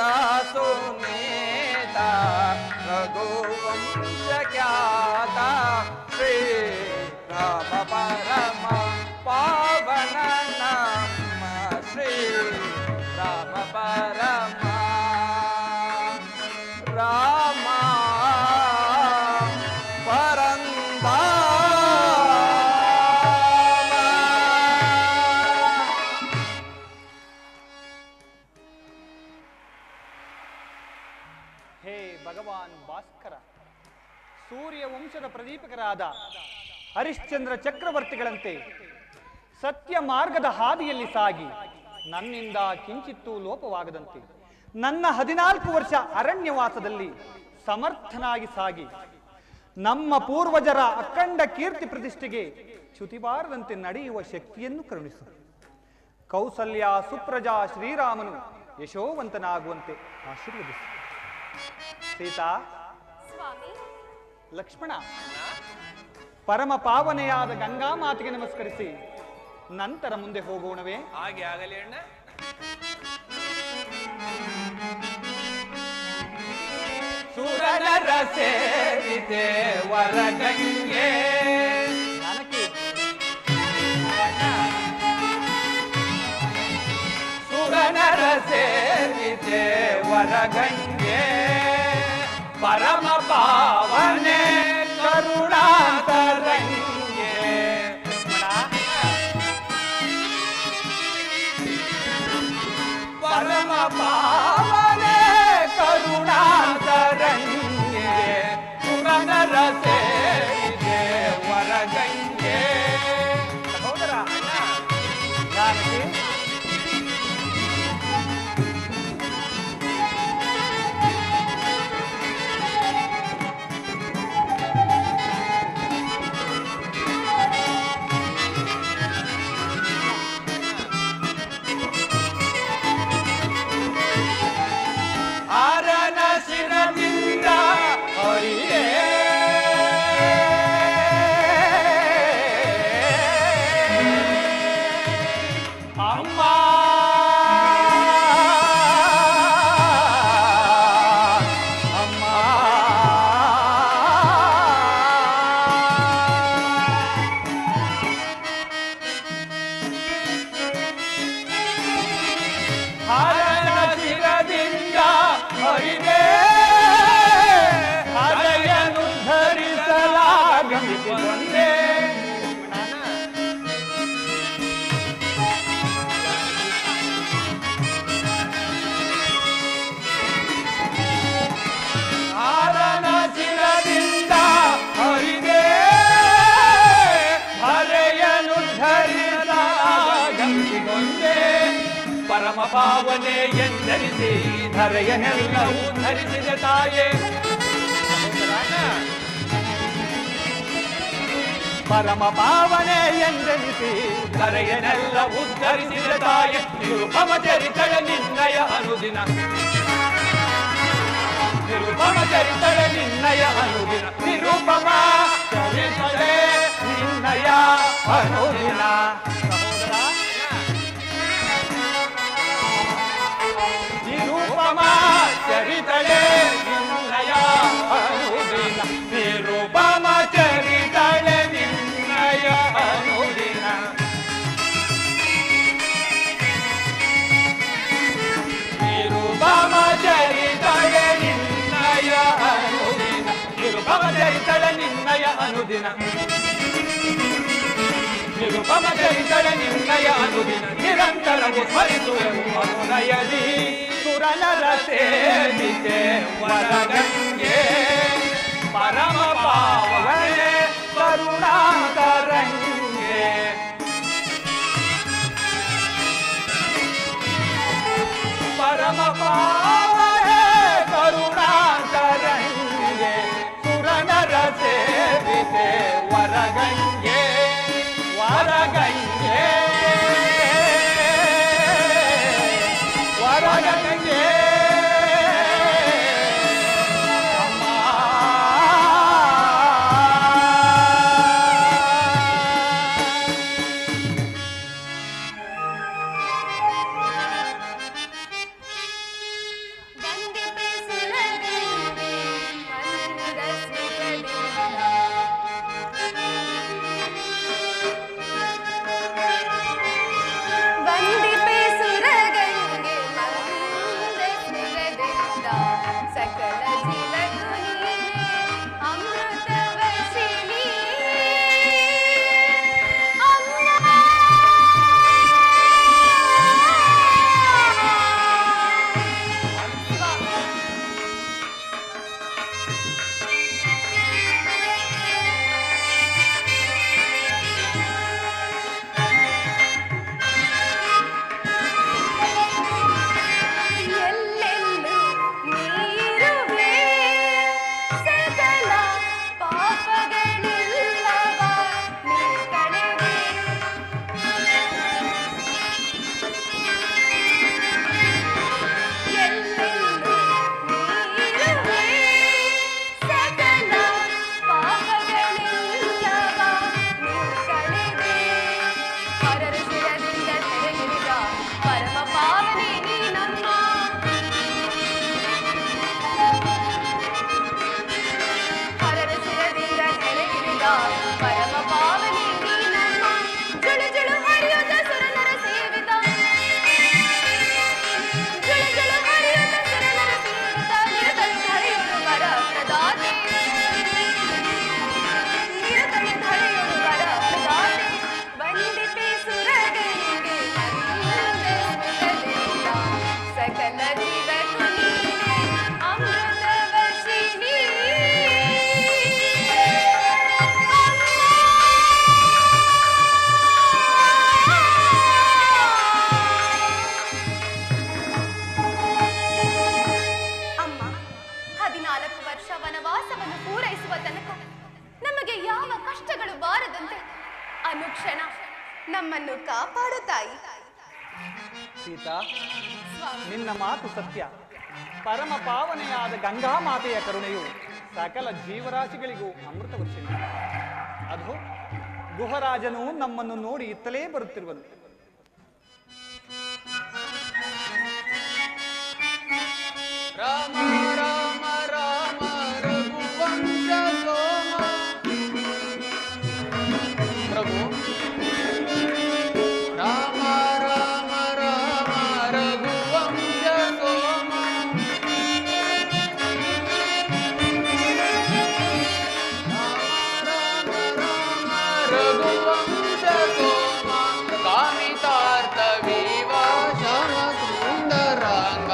ಸುನೀತ ರಘುವಂಶ ಖ್ಯಾತ ಶ್ರೀ ರಾಮ ಪರಮ ಪಾವನ ನಮ್ಮ ಶ್ರೀ ರಾಮ ಪರಮ ರಾಮ ಪರಂದಾಮ ಹೇ ಭಗವಾನ್ ಭಾಸ್ಕರ, ಸೂರ್ಯ ವಂಶದ ಪ್ರದೀಪಕರಾದ ಹರಿಶ್ಚಂದ್ರ ಚಕ್ರವರ್ತಿಗಳಂತೆ ಸತ್ಯ ಮಾರ್ಗದ ಹಾದಿಯಲ್ಲಿ ಸಾಗಿ ನನ್ನಿಂದ ಕಿಂಚಿತ್ತೂ ಲೋಪವಾಗದಂತೆ ನನ್ನ 14 ವರ್ಷ ಅರಣ್ಯವಾಸದಲ್ಲಿ ಸಮರ್ಥನಾಗಿ ಸಾಗಿ ನಮ್ಮ ಪೂರ್ವಜರ ಅಖಂಡ ಕೀರ್ತಿ ಪ್ರತಿಷ್ಠೆಗೆ ಚ್ಯುತಿಬಾರದಂತೆ ನಡೆಯುವ ಶಕ್ತಿಯನ್ನು ಕರುಣಿಸು. ಕೌಸಲ್ಯ ಸುಪ್ರಜಾ ಶ್ರೀರಾಮನು ಯಶೋವಂತನಾಗುವಂತೆ ಆಶೀರ್ವದಿಸು. ಸೀತಾ, ಸ್ವಾಮಿ, ಲಕ್ಷ್ಮಣ, ಪರಮ ಪಾವನೆಯಾದ ಗಂಗಾ ಮಾತೆಗೆ ನಮಸ್ಕರಿಸಿ ನಂತರ ಮುಂದೆ ಹೋಗೋಣವೇ? ಹಾಗೆ ಆಗಲಿ ಅಣ್ಣ. ಸುರನರ ಸೇರಿದೆ ವರಗಂಗೆ ಜಾನಕಿ, ಸುರನರ ಸೇರಿದೆ ವರಗಂಗೆ ಪರಮ ಪಾವನೆ ಕರುಣಾತರಂಗೆ ಪರಮ ಪಾವನೆ ಕರುಣಾತರಂಗೆ ಸುರನರ ಸೇರಿದೆ ವರಗಂಗೆ ಸಹೋದರ ಜಾನಕಿ, ಆರನ ಶಿರದಿಂದ ಹರಿಯೇ ಅಮ್ಮ ಅಮ್ಮ ಹರನ ಶಿರದಿಂದ ಹರಿದೆ ಹರೆಯನು ಧರಿಸಲಾಗಮಿಸಿಕೊಂಡೆ ಹರನ ಶಿರದಿಂದ ಹರಿದೆ ಹರೆಯನು ಧರಿಸಲಾಗಮಿಸಿಕೊಂಡೆ ಪರಮ ಪಾವನೆ ಎಂದರಿಸಿ ಧರೆಯನೆಲ್ಲವೂ ಧರಿಸಿದ ತಾಯೇ ಪರಮ ಪಾವನೆ ಎಂದೆನಿಸಿ ಧರೆಯನೆಲ್ಲ ಉದ್ಧರಿಸಿದ ತಾಯೆ ನಿರುಪಮ ಚರಿತಳ ನಿನ್ನಯ ಅನುದಿನ ನಿರುಪಮ ಚರಿತಳ ನಿನ್ನಯ ಅನುದಿನ ನಿರುಪಮ ಚರಿತಳೆ ನಿನ್ನಯ ಅನುದಿನ ನಿರುಪಮ ಚರಿತಳೆ ನಿನ್ನಯ ಅನುದಿನ ನಿರುಪಮ ಅನುದಿನ ನಿರುಪಮ ಚರಿತಳ ನಿನ್ನಯ ಅನುದಿನ ನಿರಂತರವು ಸ್ಮರಿಸುವೆವು ಅನುನಯದಿ ಸುರನರ ಸೇವಿತೆ ವರಗಂಗೆ ಪರಮ ಪಾವನೆ ಕರುಣಾಕರಂಗೆ ಪರಮ ಪಾವನೆ ಕರುಣಾಕರಂಗೆ ಸುರನರ ಸೇವಿತೆ ವರಗಂಗೆ ವರಗಂಗೆ ವರಗಂಗೆ ಅನುಕ್ಷಣ ನಮ್ಮನ್ನು ಕಾಪಾಡು ತಾಯಿ. ಸೀತಾ, ನಿನ್ನ ಮಾತು ಸತ್ಯ. ಪರಮ ಪಾವನೆಯಾದ ಗಂಗಾ ಮಾತೆಯ ಕರುಣೆಯು ಸಕಲ ಜೀವರಾಶಿಗಳಿಗೂ ಅಮೃತ ವರ್ಷಿಣಿ. ಅದು ಗುಹರಾಜನು ನಮ್ಮನ್ನು ನೋಡಿ ಇತ್ತಲೇ ಬರುತ್ತಿರುವನು. ರಾಮ ರಾಮ ರಾಮ ರಘುವಂಶ ಸೋಮ. ಪ್ರಭು ರಾಮ ರಾಮ ರಾಮ ರಘುವಂಶ ಸೋಮ. ರಾಮ ರಾಮ ರಾಮ ರಘುವಂಶ ಸೋಮ. ಕಾಮಿತಾರ್ಥ ವಿವಾಶ ಸುಂದರಾಂಗ.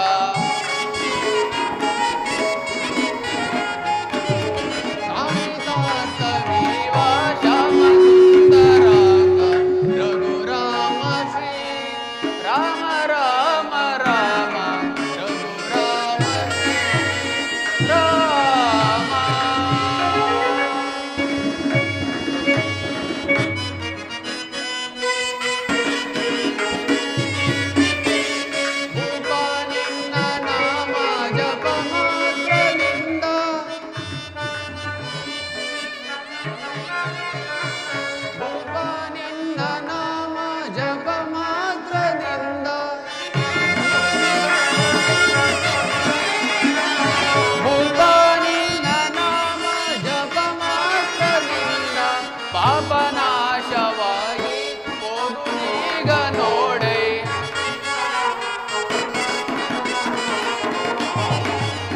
ಪಾಪನಾಶವಾಗಿ ಹೋಗುನೀಗ ನೋಡೆ.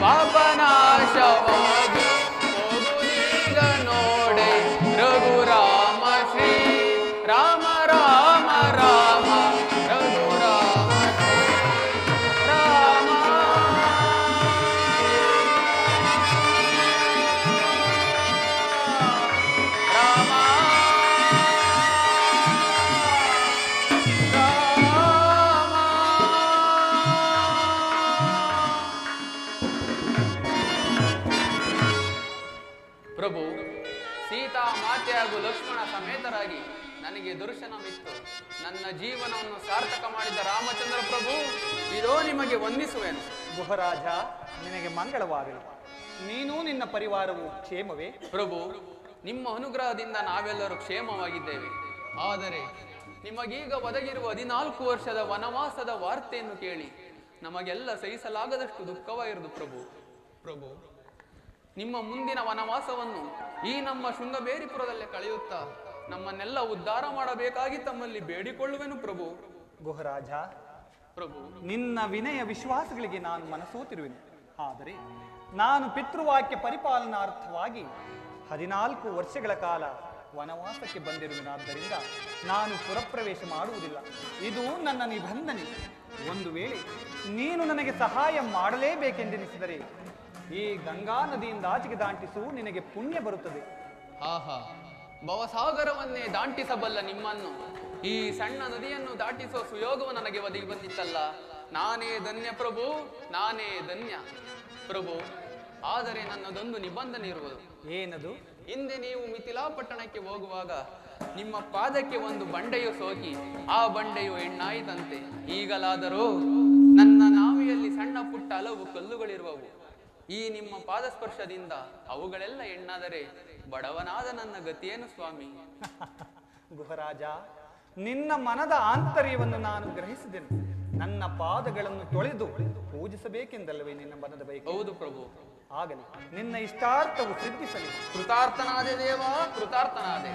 ಪಾಪನಾಶವಾಗಿ ಹೋಗುನೀಗ ನೋಡೆ. ಮಾತೆ ಹಾಗೂ ಲಕ್ಷ್ಮಣ ಸಮೇತರಾಗಿ ನನಗೆ ದರ್ಶನವಿತ್ತು. ನನ್ನ ಜೀವನವನ್ನು ಸಾರ್ಥಕ ಮಾಡಿದ ರಾಮಚಂದ್ರ ಪ್ರಭು, ಇದೋ ನಿಮಗೆ ವಂದಿಸುವೆನು. ಗುಹರಾಜ, ನಿನಗೆ ಮಂಗಳವಾಗಲಿ. ನೀನು ನಿನ್ನ ಪರಿವಾರವು ಕ್ಷೇಮವೇ? ಪ್ರಭು, ನಿಮ್ಮ ಅನುಗ್ರಹದಿಂದ ನಾವೆಲ್ಲರೂ ಕ್ಷೇಮವಾಗಿದ್ದೇವೆ. ಆದರೆ ನಿಮಗೀಗ ಒದಗಿರುವ 14 ವರ್ಷದ ವನವಾಸದ ವಾರ್ತೆಯನ್ನು ಕೇಳಿ ನಮಗೆಲ್ಲ ಸಹಿಸಲಾಗದಷ್ಟು ದುಃಖವಾಗಿರುವುದು ಪ್ರಭು. ಪ್ರಭು, ನಿಮ್ಮ ಮುಂದಿನ ವನವಾಸವನ್ನು ಈ ನಮ್ಮ ಶೃಂಗಬೇರಿಪುರದಲ್ಲೇ ಕಳೆಯುತ್ತಾ ನಮ್ಮನ್ನೆಲ್ಲ ಉದ್ಧಾರ ಮಾಡಬೇಕಾಗಿ ತಮ್ಮಲ್ಲಿ ಬೇಡಿಕೊಳ್ಳುವೆನು ಪ್ರಭು. ಗುಹರಾಜ, ಪ್ರಭು, ನಿನ್ನ ವಿನಯ ವಿಶ್ವಾಸಗಳಿಗೆ ನಾನು ಮನಸೋತಿರುವೆನು. ಆದರೆ ನಾನು ಪಿತೃವಾಕ್ಯ ಪರಿಪಾಲನಾರ್ಥವಾಗಿ 14 ವರ್ಷಗಳ ಕಾಲ ವನವಾಸಕ್ಕೆ ಬಂದಿರುವೆನಾದ್ದರಿಂದ ನಾನು ಪುರಪ್ರವೇಶ ಮಾಡುವುದಿಲ್ಲ. ಇದು ನನ್ನ ನಿಬಂಧನೆ. ಒಂದು ವೇಳೆ ನೀನು ನನಗೆ ಸಹಾಯ ಮಾಡಲೇಬೇಕೆಂದೆನಿಸಿದರೆ ಈ ಗಂಗಾ ನದಿಯಿಂದ ಆಚೆಗೆ ದಾಟಿಸು, ನಿನಗೆ ಪುಣ್ಯ ಬರುತ್ತದೆ. ಆಹಾ, ಭವಸಾಗರವನ್ನೇ ದಾಟಿಸಬಲ್ಲ ನಿಮ್ಮನ್ನು ಈ ಸಣ್ಣ ನದಿಯನ್ನು ದಾಟಿಸುವ ಸುಯೋಗವು ನನಗೆ ಒದಗಿ ಬಂದಿತ್ತಲ್ಲ. ನಾನೇ ಧನ್ಯ ಪ್ರಭು, ನಾನೇ ಧನ್ಯ ಪ್ರಭು. ಆದರೆ ನನ್ನದೊಂದು ನಿಬಂಧನೆ ಇರುವುದು. ಏನದು? ಹಿಂದೆ ನೀವು ಮಿಥಿಲಾ ಪಟ್ಟಣಕ್ಕೆ ಹೋಗುವಾಗ ನಿಮ್ಮ ಪಾದಕ್ಕೆ ಒಂದು ಬಂಡೆಯು ಸೋಕಿ ಆ ಬಂಡೆಯು ಹೆಣ್ಣಾಯಿತಂತೆ. ಈಗಲಾದರೂ ನನ್ನ ನಾವಿಯಲ್ಲಿ ಸಣ್ಣ ಪುಟ್ಟ ಹಲವು ಕಲ್ಲುಗಳಿರುವವು. ಈ ನಿಮ್ಮ ಪಾದಸ್ಪರ್ಶದಿಂದ ಅವುಗಳೆಲ್ಲ ಹೆಣ್ಣಾದರೆ ಬಡವನಾದ ನನ್ನ ಗತಿಯೇನು ಸ್ವಾಮಿ? ಗುಹರಾಜ, ನಿನ್ನ ಮನದ ಆಂತರ್ಯವನ್ನು ನಾನು ಗ್ರಹಿಸಿದೆನು. ನನ್ನ ಪಾದಗಳನ್ನು ತೊಳೆದು ಪೂಜಿಸಬೇಕೆಂದಲ್ಲವೇ ನಿನ್ನ ಮನದ ಬಯಕೆ? ಹೌದು ಪ್ರಭು. ಆಗಲಿ, ನಿನ್ನ ಇಷ್ಟಾರ್ಥವು ಸಿದ್ಧಿಸಲಿ. ಕೃತಾರ್ಥನಾದೆ ದೇವ, ಕೃತಾರ್ಥನಾದೆ.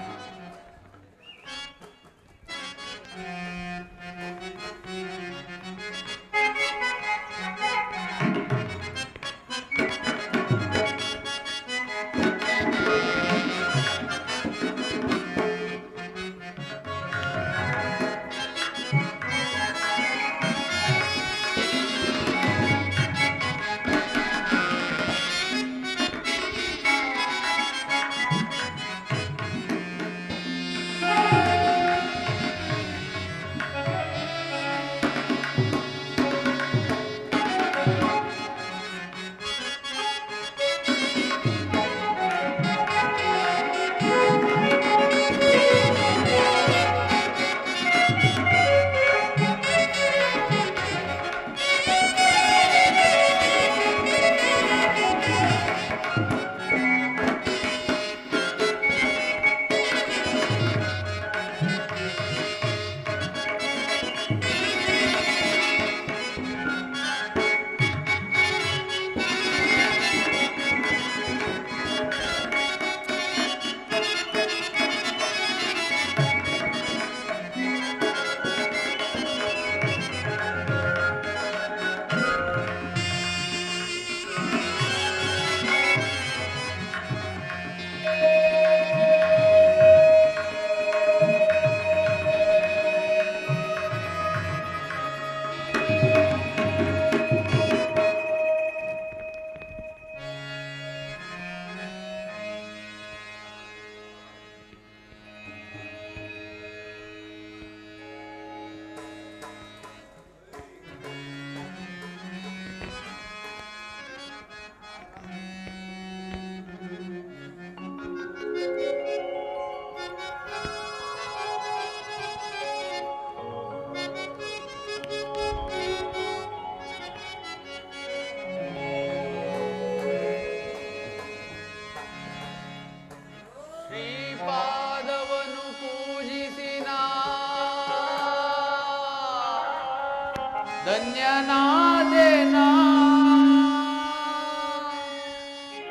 ಧನ್ಯನಾದೆನಾ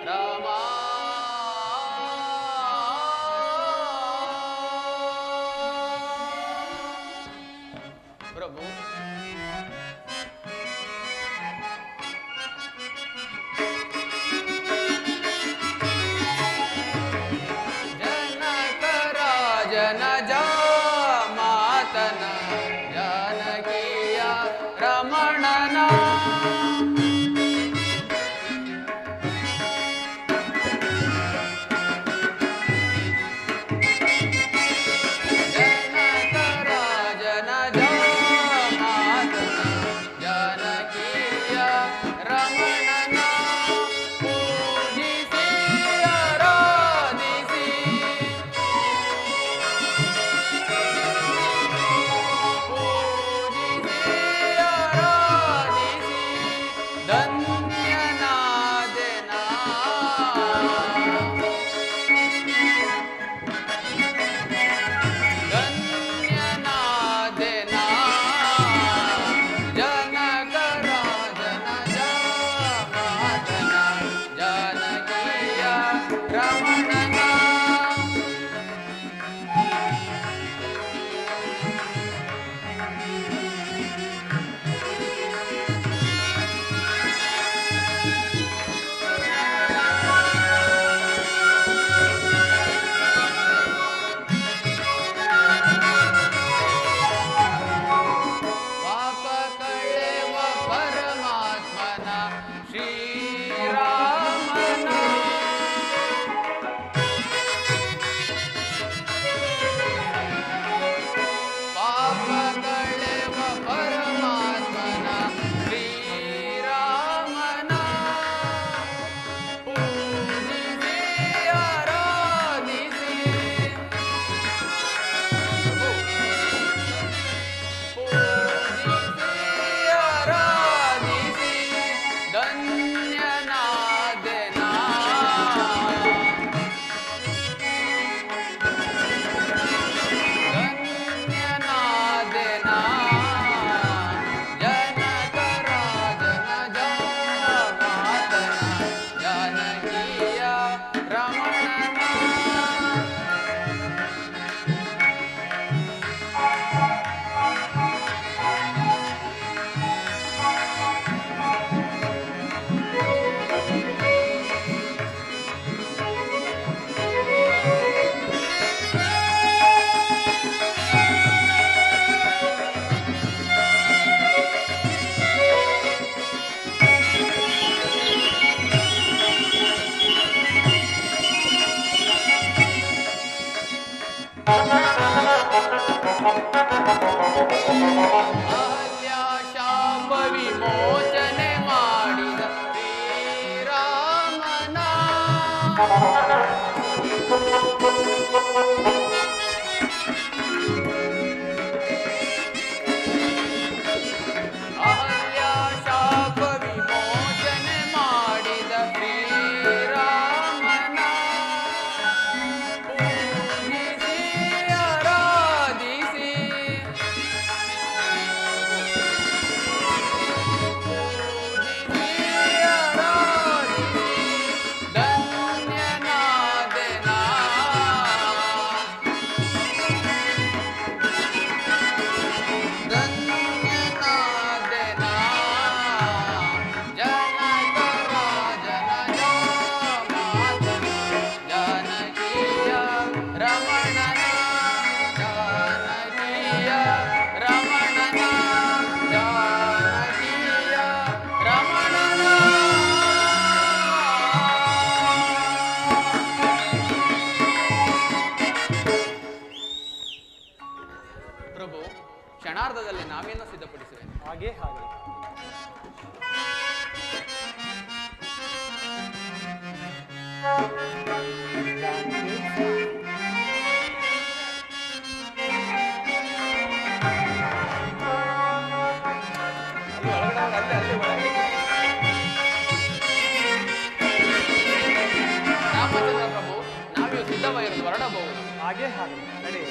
ರಾಮ. ಪ್ರಭು, ಜನಕ ರಾಜನ ಜಾಮಾತನ ಜಾನಕಿಯ ರಮಣನ ಅಹಲ್ಯ ಶಾಪ ವಿಮೋಚನೆ ಮಾಡಿದ ಶ್ರೀರಾಮನ ಅಹಲ್ಯ ಶಾಪ ವಿಮೋಚನೆ ಮಾಡಿದ ಶ್ರೀರಾಮನ ಪೂಜಿಸಿ ಆರಾಧಿಸಿ ಧನ್ಯನಾದೆನಾ ಧನ್ಯನಾದೆನಾ ಜನಕರ ಜನಜಾಮಾತನ ಜಾನಕೀಯ ರಮಣನ ಜಾನಕೀಯ ರಮಣನ ಜಾನಕೀಯ ರಮಣನ ಪ್ರಭು ಕ್ಷಣಾರ್ಧದಲ್ಲಿ ನಾವೇನೋ ಸಿದ್ಧಪಡಿಸುವೆ ಹಾಗೆ ಹಾಗೆ ರಾಮಚಂದ್ರ ಪ್ರಭು ನಾವಿವು ಸಿದ್ಧವಾಗಿರೋದು ಹೊರಡಬಹುದು ಹಾಗೆ ಹಾಗೆ ನಡೆ.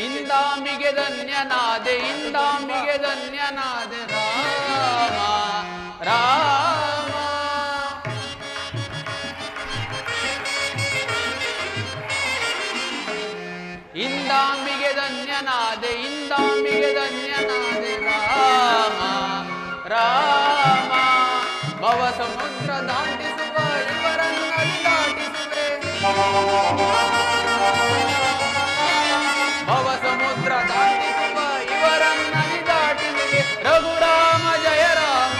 ಇಂದಾಂಬಿಗೆ ಧನ್ಯನಾದೆ ಇಂದಾಂಬಿಗೆ ಧನ್ಯನಾದೆ ರಾಮ ರಾಮ ಇಂದಾಂಬಿಗೆ ಧನ್ಯನಾದೆ ಇಂದಾಂಬಿಗೆ ಧನ್ಯನಾದೆ ರಾಮ ರಾಮ ಭವ ಸಮುದ್ರ ದಾಟಿಸುವ ಇವರನ್ನದು ದಾಟಿಸುವೆ ಭವ ಸಮುದ್ರ ದಾಟಿಸುವ ಇವರನ್ನದಿ ದಾಟಿಸುವೆ ರಘುರಾಮ ಜಯ ರಾಮ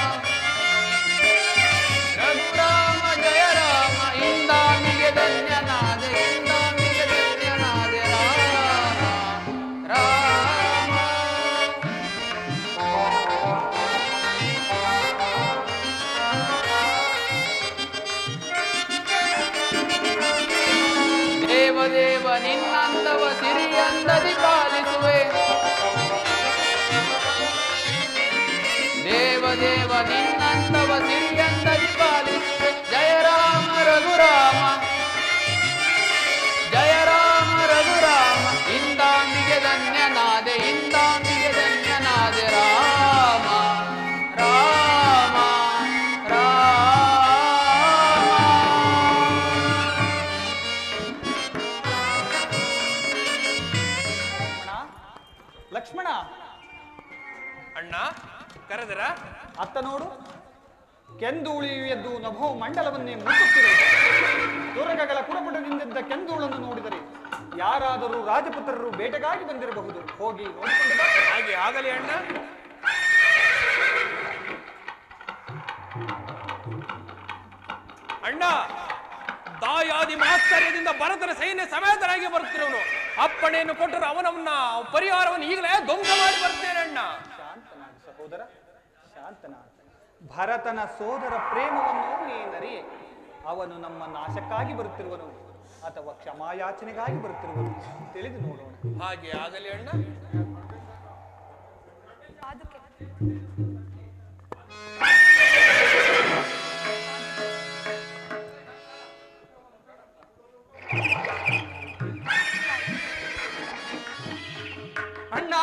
ರಘುರಾಮ ಜಯ ರಾಮ ಇಂದಾಮಿಗೆ ಧನ್ಯನಾದೆ ಇಂದಾಮಿಗೆ ಧನ್ಯನಾದೆ ರಾಮ ರಾಮ ದೇವದೇವ ನಿನ್ನಂದವ ಸಿರಿಯಂದದಿ ಪಾಲಿಸುವೆ ದೇವದೇವ ನಿನ್ನಂದವ ಸಿರಿಯಂದದಿ ಪಾಲಿಸುವೆ ಜಯ ರಾಮ ರಘುರಾಮ ಜಯ ರಾಮ ರಘುರಾಮ ಇಂದಾಂಬಿಗೆ ಧನ್ಯನಾದೆ ಇಂದಾಂಬಿಗೆ ಧನ್ಯನಾದೆ ರಾಮ ರಾಮ ರಾಮ ಲಕ್ಷ್ಮಣ ಅಣ್ಣ ಕರೆದರ? ಅತ್ತ ನೋಡು, ಕೆಂದುಳಿಯು ಎದ್ದು ನಭೋ ಮಂಡಲವನ್ನೇ ಮುಟ್ಟುತ್ತಿರುವುದು. ತುರಗಗಳ ಕುರಪುಟದಿಂದಿದ್ದ ಕೆಂದುಳನ್ನು ನೋಡಿದರೆ ಯಾರಾದರೂ ರಾಜಪುತ್ರರು ಬೇಟೆಗಾಗಿ ಬಂದಿರಬಹುದು. ಹೋಗಿ ನೋಡಿಕೊಂಡು ಬಾ. ಹಾಗೆ ಆಗಲಿ ಅಣ್ಣ. ಅಣ್ಣ, ದಾಯಾದಿ ಮಾಸ್ತರ್ಯದಿಂದ ಭರತನ ಸೈನ್ಯ ಸಮೇತರಾಗಿ ಬರುತ್ತಿರುವನು. ಅಪ್ಪಣೆಯನ್ನು ಕೊಟ್ಟರು ಅವನವನ್ನ ಪರಿಹಾರವನ್ನು ಈಗಲೇ ಧ್ವಂಸ ಮಾಡಿ ಬರ್ತೇನೆ ಅಣ್ಣ. ಶಾಂತನಾಗ ಸಹೋದರ, ಶಾಂತನಾಗ. ಭರತನ ಸೋದರ ಪ್ರೇಮವನ್ನು ನೀನರಿಯೆ. ಅವನು ನಮ್ಮ ನಾಶಕ್ಕಾಗಿ ಬರುತ್ತಿರುವನು ಅಥವಾ ಕ್ಷಮಾಯಾಚನೆಗಾಗಿ ಬರುತ್ತಿರುವನು ತಿಳಿದು ನೋಡೋಣ. ಹಾಗೆ ಆಗಲಿ ಅಣ್ಣ. ಪಾದುಕೆ ಅಣ್ಣ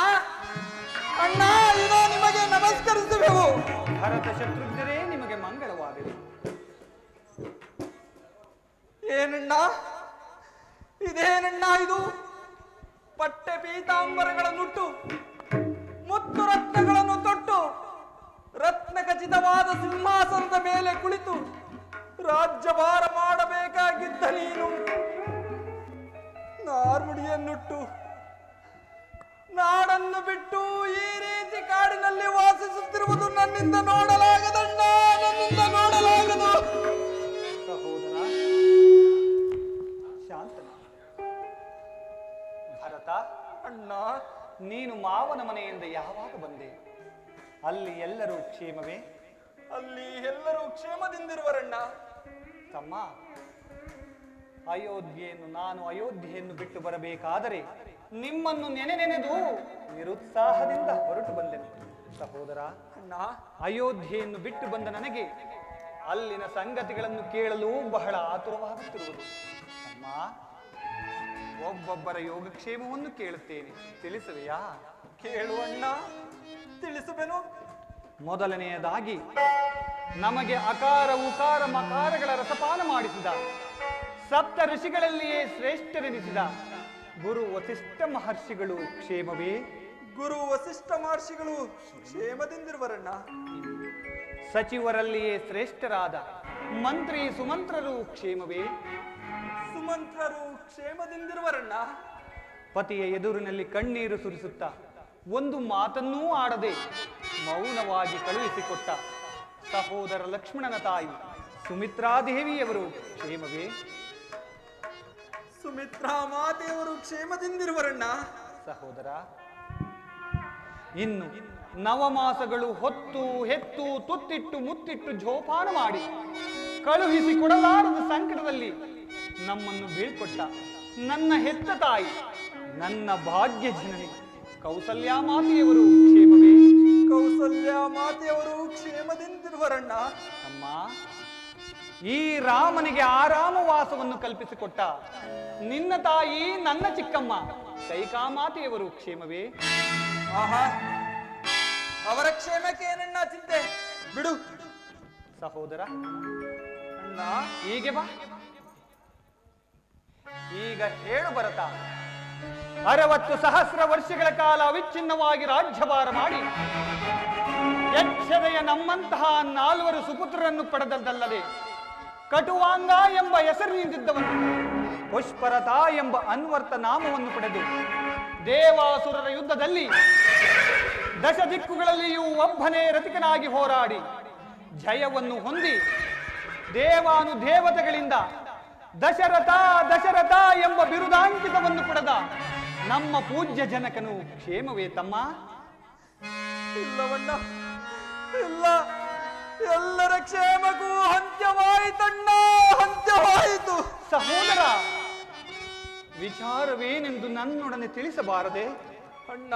ಅಣ್ಣ, ಇದೋ ನಿಮಗೆ ನಮಸ್ಕರಿಸುವೆವು. ಭರತ ಶತ್ರುಘ್ನರೇ, ನಿಮಗೆ ಮಂಗಳವಾಗಲಿ. ಏನಣ್ಣ ಇದೇನಣ್ಣ ಇದು? ಪಟ್ಟೆ ಪೀತಾಂಬರಗಳನ್ನುಟ್ಟು ಮುತ್ತು ರತ್ನಗಳನ್ನು ತೊಟ್ಟು ರತ್ನ ಖಚಿತವಾದ ಸಿಂಹಾಸನದ ಮೇಲೆ ಕುಳಿತು ರಾಜ್ಯಭಾರ ಮಾಡಬೇಕಾಗಿದ್ದ ನೀನು ನಾರ್ಮುಡಿಯನ್ನುಟ್ಟು ನಾಡನ್ನು ಬಿಟ್ಟು ಈ ರೀತಿ ಕಾಡಿನಲ್ಲಿ ವಾಸಿಸುತ್ತಿರುವುದು ನನ್ನಿಂದ ನೋಡಲಾಗದಣ್ಣ, ನನ್ನಿಂದ ನೋಡಲಾಗದು. ಸಹೋದರ ಶಾಂತನ. ಭರತ ಅಣ್ಣ, ನೀನು ಮಾವನ ಮನೆಯಿಂದ ಯಾವಾಗ ಬಂದೆ? ಅಲ್ಲಿ ಎಲ್ಲರೂ ಕ್ಷೇಮವೇ? ಅಲ್ಲಿ ಎಲ್ಲರೂ ಕ್ಷೇಮದಿಂದಿರುವರಣ್ಣ. ತಮ್ಮ, ಅಯೋಧ್ಯೆಯನ್ನು ಬಿಟ್ಟು ಬರಬೇಕಾದರೆ ನಿಮ್ಮನ್ನು ನೆನೆದು ನಿರುತ್ಸಾಹದಿಂದ ಹೊರಟು ಬಂದೆನು. ಸಹೋದರ ಅಣ್ಣ, ಅಯೋಧ್ಯೆಯನ್ನು ಬಿಟ್ಟು ಬಂದ ನನಗೆ ಅಲ್ಲಿನ ಸಂಗತಿಗಳನ್ನು ಕೇಳಲು ಬಹಳ ಆತುರವಾಗುತ್ತಿರುವುದು. ಅಮ್ಮ, ಒಬ್ಬೊಬ್ಬರ ಯೋಗಕ್ಷೇಮವನ್ನು ಕೇಳುತ್ತೇನೆ, ತಿಳಿಸುವೆಯಾ? ಕೇಳುವಣ್ಣ, ತಿಳಿಸುವೆನು. ಮೊದಲನೆಯದಾಗಿ ನಮಗೆ ಅಕಾರ ಉಕಾರ ಮಕಾರಗಳ ರಸಪಾನ ಮಾಡಿಸಿದ ಸಪ್ತ ಋಷಿಗಳಲ್ಲಿಯೇ ಶ್ರೇಷ್ಠರೆನಿಸಿದ ಗುರು ವಸಿಷ್ಠ ಮಹರ್ಷಿಗಳು ಕ್ಷೇಮವೇ? ಗುರು ವಸಿಷ್ಠ ಮಹರ್ಷಿಗಳು ಕ್ಷೇಮದಿಂದಿರುವರಣ್ಣ. ಸಚಿವರಲ್ಲಿಯೇ ಶ್ರೇಷ್ಠರಾದ ಮಂತ್ರಿ ಸುಮಂತ್ರರು ಕ್ಷೇಮವೇ? ಸುಮಂತ್ರರು ಕ್ಷೇಮದಿಂದಿರುವರಣ್ಣ. ಪತಿಯ ಎದುರಿನಲ್ಲಿ ಕಣ್ಣೀರು ಸುರಿಸುತ್ತಾ ಒಂದು ಮಾತನ್ನೂ ಆಡದೆ ಮೌನವಾಗಿ ಕಳುಹಿಸಿಕೊಟ್ಟ ಸಹೋದರ ಲಕ್ಷ್ಮಣನ ತಾಯಿ ಸುಮಿತ್ರಾದೇವಿಯವರು ಕ್ಷೇಮವೇ? ಸುಮಿತ್ರಾ ಮಾತೆಯವರು ಕ್ಷೇಮದಿಂದಿರುವರಣ್ಣ. ಸಹೋದರ, ಇನ್ನು ನವಮಾಸಗಳು ಹೊತ್ತು ಹೆತ್ತು ತುತ್ತಿಟ್ಟು ಮುತ್ತಿಟ್ಟು ಜೋಪಾನ ಮಾಡಿ ಕಳುಹಿಸಿಕೊಡಲಾರದ ಸಂಕಟದಲ್ಲಿ ನಮ್ಮನ್ನು ಬೀಳ್ಕೊಟ್ಟ ನನ್ನ ಹೆತ್ತ ತಾಯಿ, ನನ್ನ ಭಾಗ್ಯ ಜನನಿ ಕೌಸಲ್ಯ ಮಾತೆಯವರು ಕ್ಷೇಮವೇ? ಕೌಸಲ್ಯ ಮಾತೆಯವರು ಕ್ಷೇಮದಿಂದಿರುವರಣ್ಣ. ಅಮ್ಮ, ಈ ರಾಮನಿಗೆ ಆರಾಮವಾಸವನ್ನು ಕಲ್ಪಿಸಿಕೊಟ್ಟ ನಿನ್ನ ತಾಯಿ ನನ್ನ ಚಿಕ್ಕಮ್ಮ ಕೈಕಾಮಾತೆಯವರು ಕ್ಷೇಮವೇ? ಆಹಾ, ಅವರ ಕ್ಷೇಮಕ್ಕೆ ಏನಣ್ಣ ಚಿಂತೆ, ಬಿಡು. ಸಹೋದರ ಅಣ್ಣ, ಹೀಗೆ ಬಾ. ಈಗ ಹೇಳು ಭರತ, 60 ಸಹಸ್ರ ವರ್ಷಗಳ ಕಾಲ ಅವಿಚ್ಛಿನ್ನವಾಗಿ ರಾಜ್ಯಭಾರ ಮಾಡಿ ಯಕ್ಷದೆಯ ನಮ್ಮಂತಹ 4 ಸುಪುತ್ರರನ್ನು ಪಡೆದದ್ದಲ್ಲದೆ ಕಟುವಾಂಗ ಎಂಬ ಹೆಸರಿನಿಂದಿದ್ದವನು ಪುಷ್ಪರಥ ಎಂಬ ಅನ್ವರ್ಥ ನಾಮವನ್ನು ಪಡೆದು ದೇವಾಸುರರ ಯುದ್ಧದಲ್ಲಿ ದಶ ದಿಕ್ಕುಗಳಲ್ಲಿಯೂ ಒಬ್ಬನೇ ರತಿಕನಾಗಿ ಹೋರಾಡಿ ಜಯವನ್ನು ಹೊಂದಿ ದೇವಾನುದೇವತೆಗಳಿಂದ ದಶರಥ ದಶರಥ ಎಂಬ ಬಿರುದಾಂಕಿತವನ್ನು ಪಡೆದ ನಮ್ಮ ಪೂಜ್ಯ ಜನಕನು ಕ್ಷೇಮವೇ ತಮ್ಮ? ಇಲ್ಲವಣ್ಣ, ಇಲ್ಲ. ಎಲ್ಲರ ಕ್ಷೇಮಕ್ಕೂ ಅಂತ್ಯವಾಯಿತಣ್ಣ, ಅಂತ್ಯವಾಯಿತು. ಸಹೋದರ, ವಿಚಾರವೇನೆಂದು ನನ್ನೊಡನೆ ತಿಳಿಸಬಾರದೆ? ಅಣ್ಣ,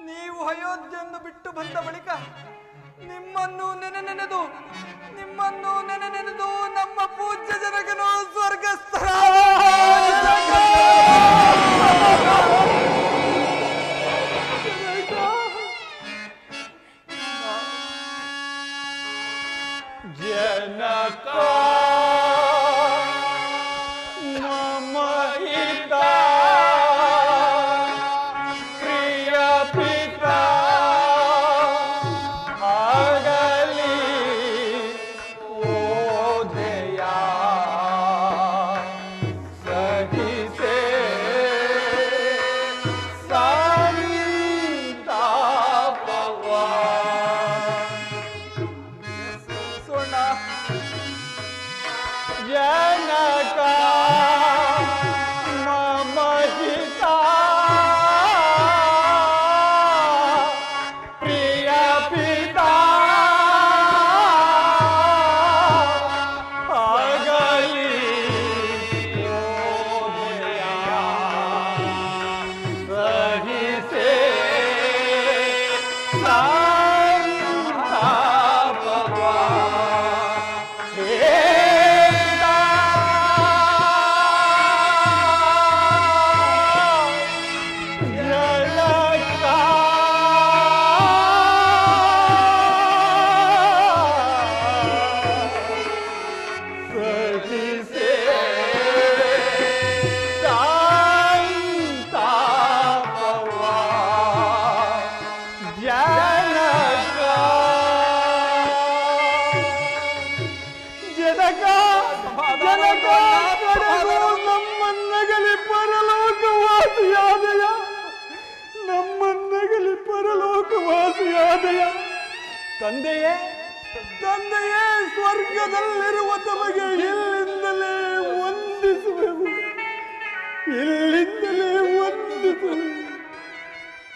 ನೀವು ಅಯೋಧ್ಯೆಯನ್ನು ಬಿಟ್ಟು ಬಂದ ಬಳಿಕ ನಿಮ್ಮನ್ನು ನೆನೆದು ನಮ್ಮ ಪೂಜ್ಯ ಜನಕನು ಸ್ವರ್ಗಸ್ಥರ ಜನಕ ಜನಕ ಕಡೆಗೂ ನಮ್ಮನ್ನಗಲಿ ಪರಲೋಕವಾಸಿಯಾದೆಯ, ನಮ್ಮನ್ನಗಲಿ ಪರಲೋಕವಾಸಿಯಾದೆಯ. ತಂದೆಯೇ, ತಂದೆಯೇ, ಸ್ವರ್ಗದಲ್ಲಿರುವ ತಮಗೆ ಇಲ್ಲಿಂದಲೇ ವಂದಿಸುವೆವು, ಇಲ್ಲಿಂದಲೇ ವಂದಿಸುವೆವು.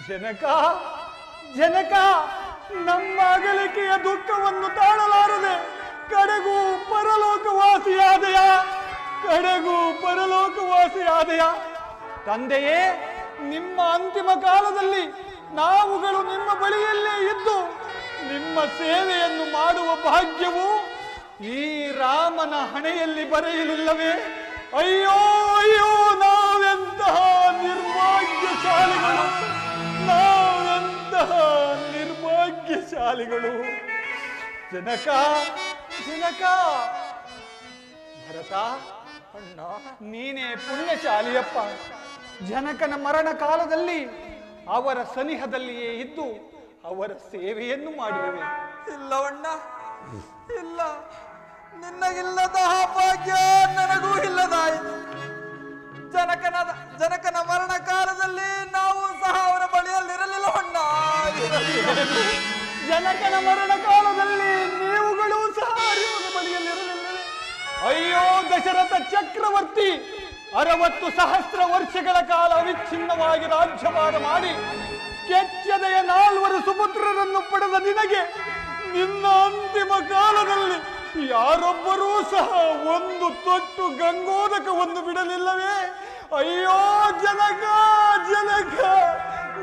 ಜನಕ, ಜನಕ, ನಮ್ಮ ಅಗಲಿಕೆಯ ದುಃಖವನ್ನು ತಾಳಲಾರದೆ ಕಡೆಗೂ ಪರಲೋಕವಾಸಿಯಾದೆಯ, ಕಡೆಗೂ ಪರಲೋಕವಾಸಿಯಾದೆಯ. ತಂದೆಯೇ, ನಿಮ್ಮ ಅಂತಿಮ ಕಾಲದಲ್ಲಿ ನಾವುಗಳು ನಿಮ್ಮ ಬಳಿಯಲ್ಲೇ ಇದ್ದು ನಿಮ್ಮ ಸೇವೆಯನ್ನು ಮಾಡುವ ಭಾಗ್ಯವು ಈ ರಾಮನ ಹಣೆಯಲ್ಲಿ ಬರೆಯಲಿಲ್ಲವೇ? ಅಯ್ಯೋ ಅಯ್ಯೋ, ನಾವೆಂತಹ ನಿರ್ಭಾಗ್ಯಶಾಲಿಗಳು, ನಾವೆಂತಹ ನಿರ್ಭಾಗ್ಯಶಾಲಿಗಳು. ಜನಕ, ಜನಕ, ಭರತ, ಅಣ್ಣ, ನೀನೇ ಪುಣ್ಯಶಾಲಿಯಪ್ಪ. ಜನಕನ ಮರಣ ಕಾಲದಲ್ಲಿ ಅವರ ಸನಿಹದಲ್ಲಿಯೇ ಇದ್ದು ಅವರ ಸೇವೆಯನ್ನು ಮಾಡಿರುವೆ. ಇಲ್ಲವಣ್ಣ, ಇಲ್ಲ, ನಿನ್ನಗಿಲ್ಲದ ಭಾಗ್ಯ ನನಗೂ ಇಲ್ಲದಾಯಿತು. ಜನಕನ ಮರಣ ಕಾಲದಲ್ಲಿ ನಾವು ಸಹ ಅವರ ಬಳಿಯಲ್ಲಿರಲಿಲ್ಲವಣ್ಣ. ಜನಕನ ಮರಣ ಕಾಲದಲ್ಲಿ ನೀವುಗಳು ಸಹ ಅವರ ಬಳಿಯಲ್ಲಿರಲಿಲ್ಲವೇ? ಅಯ್ಯೋ ದಶರಥ ಚಕ್ರವರ್ತಿ 60,000 ವರ್ಷಗಳ ಕಾಲ ಅವಿಚ್ಛಿನ್ನವಾಗಿ ರಾಜ್ಯಭಾರ ಮಾಡಿ ಕೆಚ್ಚದೆಯ 4 ಸುಪುತ್ರರನ್ನು ಪಡೆದ ನಿನಗೆ ನಿನ್ನ ಅಂತಿಮ ಕಾಲದಲ್ಲಿ ಯಾರೊಬ್ಬರೂ ಸಹ ಒಂದು ತೊಟ್ಟು ಗಂಗೋದಕವನ್ನು ಬಿಡಲಿಲ್ಲವೇ? ಅಯ್ಯೋ ಜನಕ, ಜನಕ,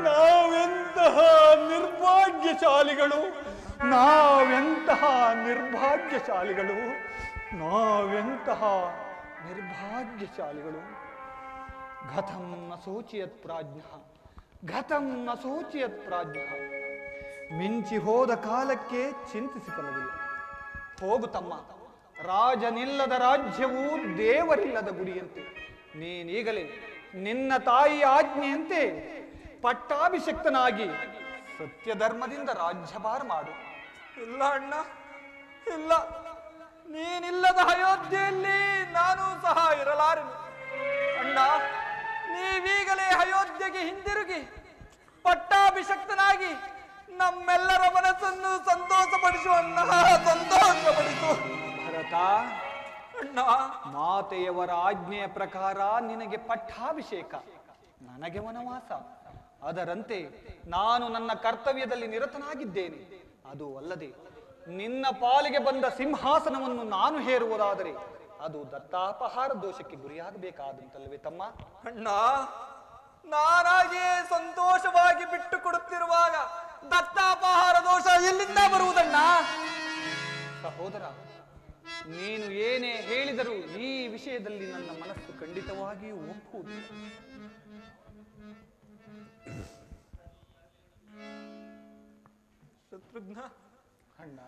ನಾವೆಂತಹ ನಿರ್ಭಾಗ್ಯಶಾಲಿಗಳು, ನಾವೆಂತಹ ನಿರ್ಭಾಗ್ಯಶಾಲಿಗಳು, ನಾವೆಂತಹ ನಿರ್ಭಾಗ್ಯಶಾಲಿಗಳು. ಘತಂ ನ ಸೋಚಿಯತ್ ಪ್ರಾಜ್ಞ, ಘತಂ ನ ಸೋಚಿಯತ್ ಪ್ರಾಜ್ಞ. ಮಿಂಚಿ ಹೋದ ಕಾಲಕ್ಕೆ ಚಿಂತಿಸಿ ಫಲವಿಲ್ಲ. ಹೋಗು ತಮ್ಮ, ರಾಜನಿಲ್ಲದ ರಾಜ್ಯವು ದೇವರಿಲ್ಲದ ಗುಡಿಯಂತೆ. ನೀನೀಗಲೇ ನಿನ್ನ ತಾಯಿಯ ಆಜ್ಞೆಯಂತೆ ಪಟ್ಟಾಭಿಷಕ್ತನಾಗಿ ಸತ್ಯಧರ್ಮದಿಂದ ರಾಜ್ಯಭಾರ ಮಾಡು. ಇಲ್ಲ ಅಣ್ಣ, ಇಲ್ಲ, ನೀನಿಲ್ಲದ ಅಯೋಧ್ಯೆಯಲ್ಲಿ ನಾನು ಸಹ ಇರಲಾರೆನು. ಅಣ್ಣ, ನೀವೀಗಲೇ ಅಯೋಧ್ಯೆಗೆ ಹಿಂದಿರುಗಿ ಪಟ್ಟಾಭಿಷಕ್ತನಾಗಿ ನಮ್ಮೆಲ್ಲರ ಮನಸ್ಸನ್ನು ಸಂತೋಷಪಡಿಸು ಅಣ್ಣ, ಸಂತೋಷಪಡಿಸು. ಭರತ, ಅಣ್ಣ, ಮಾತೆಯವರ ಆಜ್ಞೆಯ ಪ್ರಕಾರ ನಿನಗೆ ಪಟ್ಟಾಭಿಷೇಕ, ನನಗೆ ವನವಾಸ. ಅದರಂತೆ ನಾನು ನನ್ನ ಕರ್ತವ್ಯದಲ್ಲಿ ನಿರತನಾಗಿದ್ದೇನೆ. ಅದು ಅಲ್ಲದೆ ನಿನ್ನ ಪಾಲಿಗೆ ಬಂದ ಸಿಂಹಾಸನವನ್ನು ನಾನು ಹೇರುವುದಾದರೆ ಅದು ದತ್ತಾಪಹಾರ ದೋಷಕ್ಕೆ ಗುರಿಯಾಗಬೇಕಾದಂತಲ್ವೇ ತಮ್ಮ? ಅಣ್ಣ, ನಾನಾಗಿಯೇ ಸಂತೋಷವಾಗಿ ಬಿಟ್ಟು ಕೊಡುತ್ತಿರುವಾಗ ದತ್ತಾಪಹಾರ ದೋಷ ಎಲ್ಲಿಂದ ಬರುವುದಣ್ಣ? ಸಹೋದರ, ನೀನು ಏನೇ ಹೇಳಿದರೂ ಈ ವಿಷಯದಲ್ಲಿ ನನ್ನ ಮನಸ್ಸು ಖಂಡಿತವಾಗಿಯೂ ಒಪ್ಪುವುದಿಲ್ಲ. ಶತ್ರುಘ್ನ, ಅಣ್ಣ,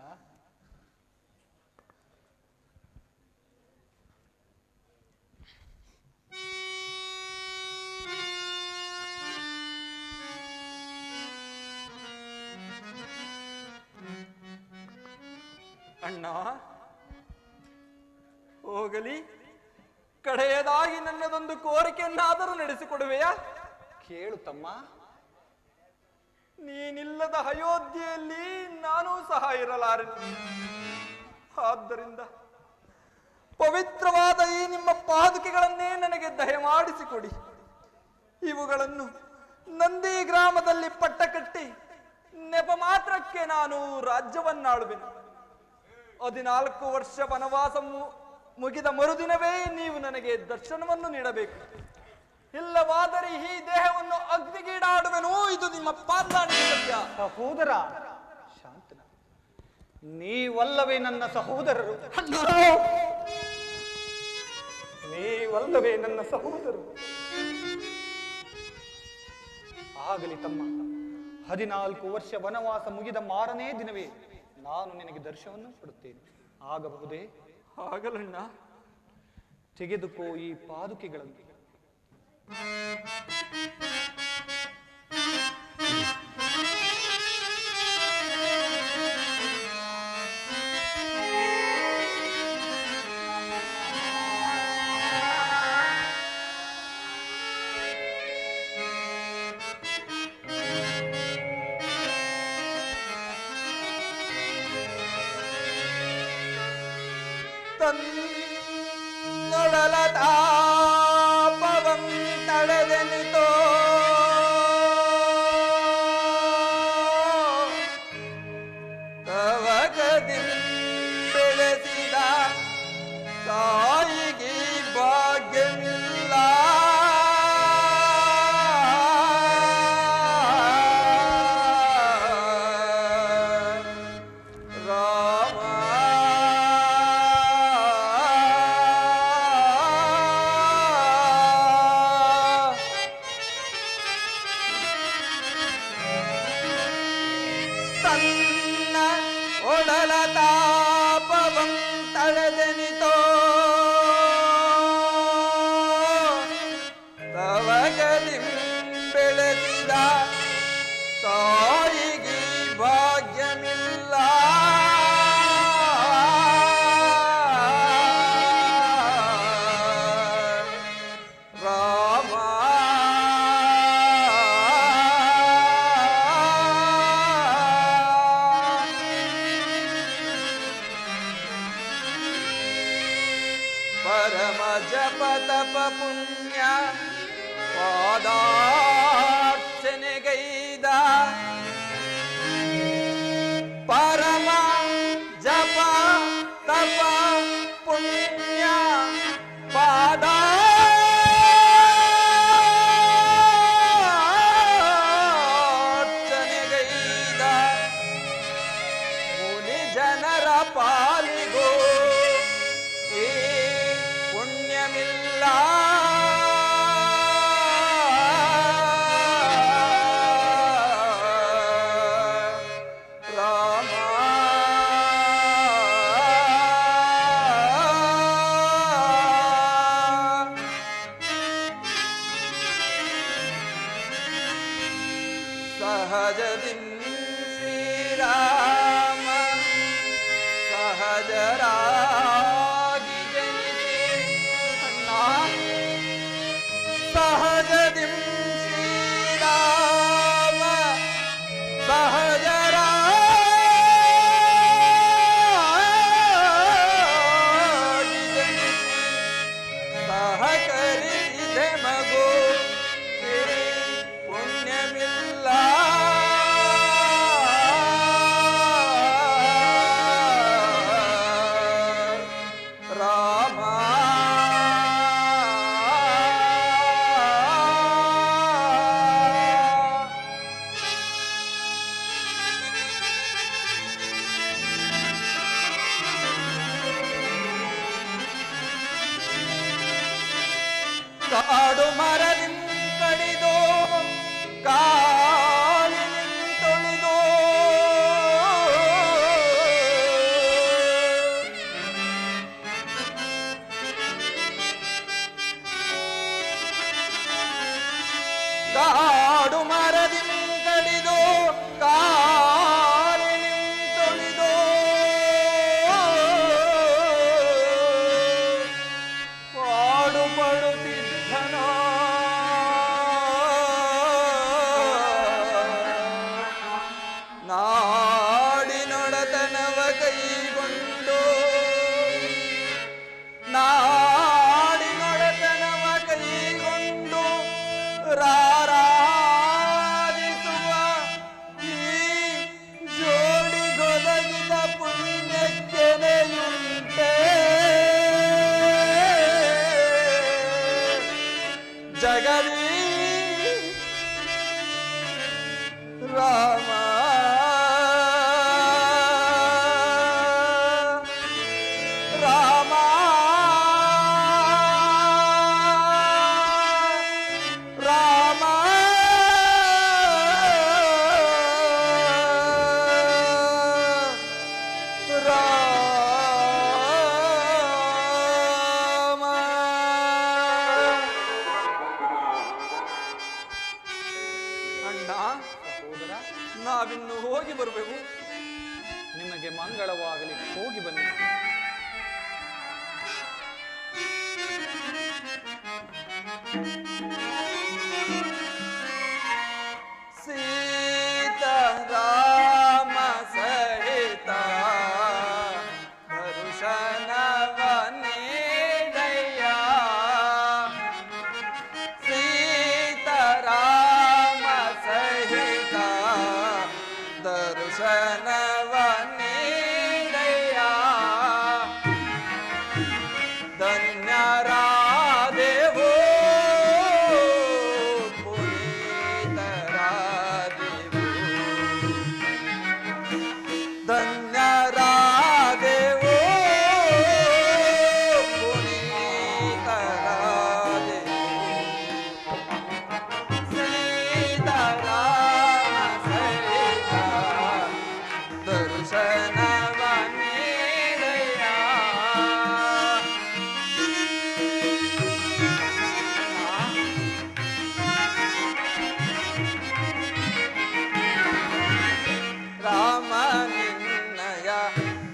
ಅಣ್ಣ, ಹೋಗಲಿ, ಕಡೆಯದಾಗಿ ನನ್ನದೊಂದು ಕೋರಿಕೆಯನ್ನಾದರೂ ನಡೆಸಿಕೊಡುವೆಯಾ? ಕೇಳು ತಮ್ಮ. ನೀನಿಲ್ಲದ ಅಯೋಧ್ಯೆಯಲ್ಲಿ ನಾನೂ ಸಹ ಇರಲಾರೆನು. ಆದ್ದರಿಂದ ಪವಿತ್ರವಾದ ಈ ನಿಮ್ಮ ಪಾದುಕೆಗಳನ್ನೇ ನನಗೆ ದಯಮಾಡಿಸಿಕೊಡಿ. ಇವುಗಳನ್ನು ನಂದಿ ಗ್ರಾಮದಲ್ಲಿ ಪಟ್ಟ ಕಟ್ಟಿ ನೆಪ ಮಾತ್ರಕ್ಕೆ ನಾನು ರಾಜ್ಯವನ್ನಾಳುವೆನು. 14 ವರ್ಷ ವನವಾಸ ಮುಗಿದ ಮರುದಿನವೇ ನೀವು ನನಗೆ ದರ್ಶನವನ್ನು ನೀಡಬೇಕು. ಇಲ್ಲವಾದರೆ ಈ ದೇಹವನ್ನು ಅಗ್ನಿಗೀಡಾಡುವೆನು. ಇದು ನಿಮ್ಮ ಪಾದಾಣಿಕೆ ಸತ್ಯ. ಸಹೋದರ ಶಾಂತನ, ನೀವಲ್ಲವೇ ನನ್ನ ಸಹೋದರರು, ನೀವಲ್ಲವೇ ನನ್ನ ಸಹೋದರರು. ಆಗಲಿ ತಮ್ಮ, 14 ವರ್ಷ ವನವಾಸ ಮುಗಿದ ಮಾರನೇ ದಿನವೇ ನಾನು ನಿನಗೆ ದರ್ಶನವನ್ನು ಕೊಡುತ್ತೇನೆ. ಆಗಬಹುದೇ? ಆಗಲಣ್ಣ. ತೆಗೆದುಕೋ ಈ ಪಾದುಕೆಗಳನ್ನು. ಪರಮ ಜಪ ತಪ ಪುಣ್ಯ ಪಾದಾರ್ಚನೆಗೈದ ಪರಮ ಜಪ ತಪ ಪುಣ್ಯ ಪಾದಾರ್ಚನೆಗೈದ ಮುನಿ ಜನರ ಪಾಲಿಗೂ ಈ ಪುಣ್ಯಮಿಲ್ಲ ರಾಮ ಸಹಜದಿನ್ ಶ್ರೀರಾಮ ಸಹಜರಾಗಿ ಜನಿಸಿ ಅಣ್ಣ ಸಹಜದಿಂ ಶ್ರೀರಾಮ ಸಹಜರಾಗಿ ಜನಿಸಿ ಸಹಕರಿಸಿದೆ ಮಗು ಪುಣ್ಯಮಿಲ್ಲ ರಾಮ ಕಾಡು ಮರದಿಂ ಕಡಿದು ಕಾಲಿನಿಂ ತೊಳೆದು ಕಾಡು ಮರದಿಂ ಕಡಿದು ಕಾಲಿನಿಂ ತೊಳೆದು ಪಾಡು ಪಡುತ್ತಿದ್ದನೋ ನಾಡಿನೊಡತನವ ಕೈಗೊಂಡು ನಾಡಿನೊಡತನವ ಕೈಗೊಂಡು ರಾರಾಜಿಸುವ ಈ ಜೋಡಿಗೊದಗಿದ ಪುಣ್ಯಕ್ಕೆನೆಯುಂಟೆ ಜಗದಿ ರಾಮ ರಾಮ ರಾಮ ಅಣ್ಣ ನಾವಿನ್ನು ಹೋಗಿ ಬರಬೇಕು. ನಿಮಗೆ ಮಂಗಳವಾಗಲಿ, ಹೋಗಿ ಬನ್ನಿ. ಸೀತಾರಾಮ ಸಹಿತ ದರ್ಶನವ ನೀಡಯ್ಯ ಸೀತಾರಾಮ ಸಹಿತ ದರ್ಶನವ ನೀಡಯ್ಯ ಧನ್ಯರಾದೆವು ಪುನೀತರಾದೆವು ಧನ್ಯರಾದೆವು ಪುನೀತರಾದೆವು ಸೀತಾರಾಮ ಸಹಿತ ದರ್ಶನವ ನೀಡಯ್ಯ ರಾಮ ನಿನ್ನಯ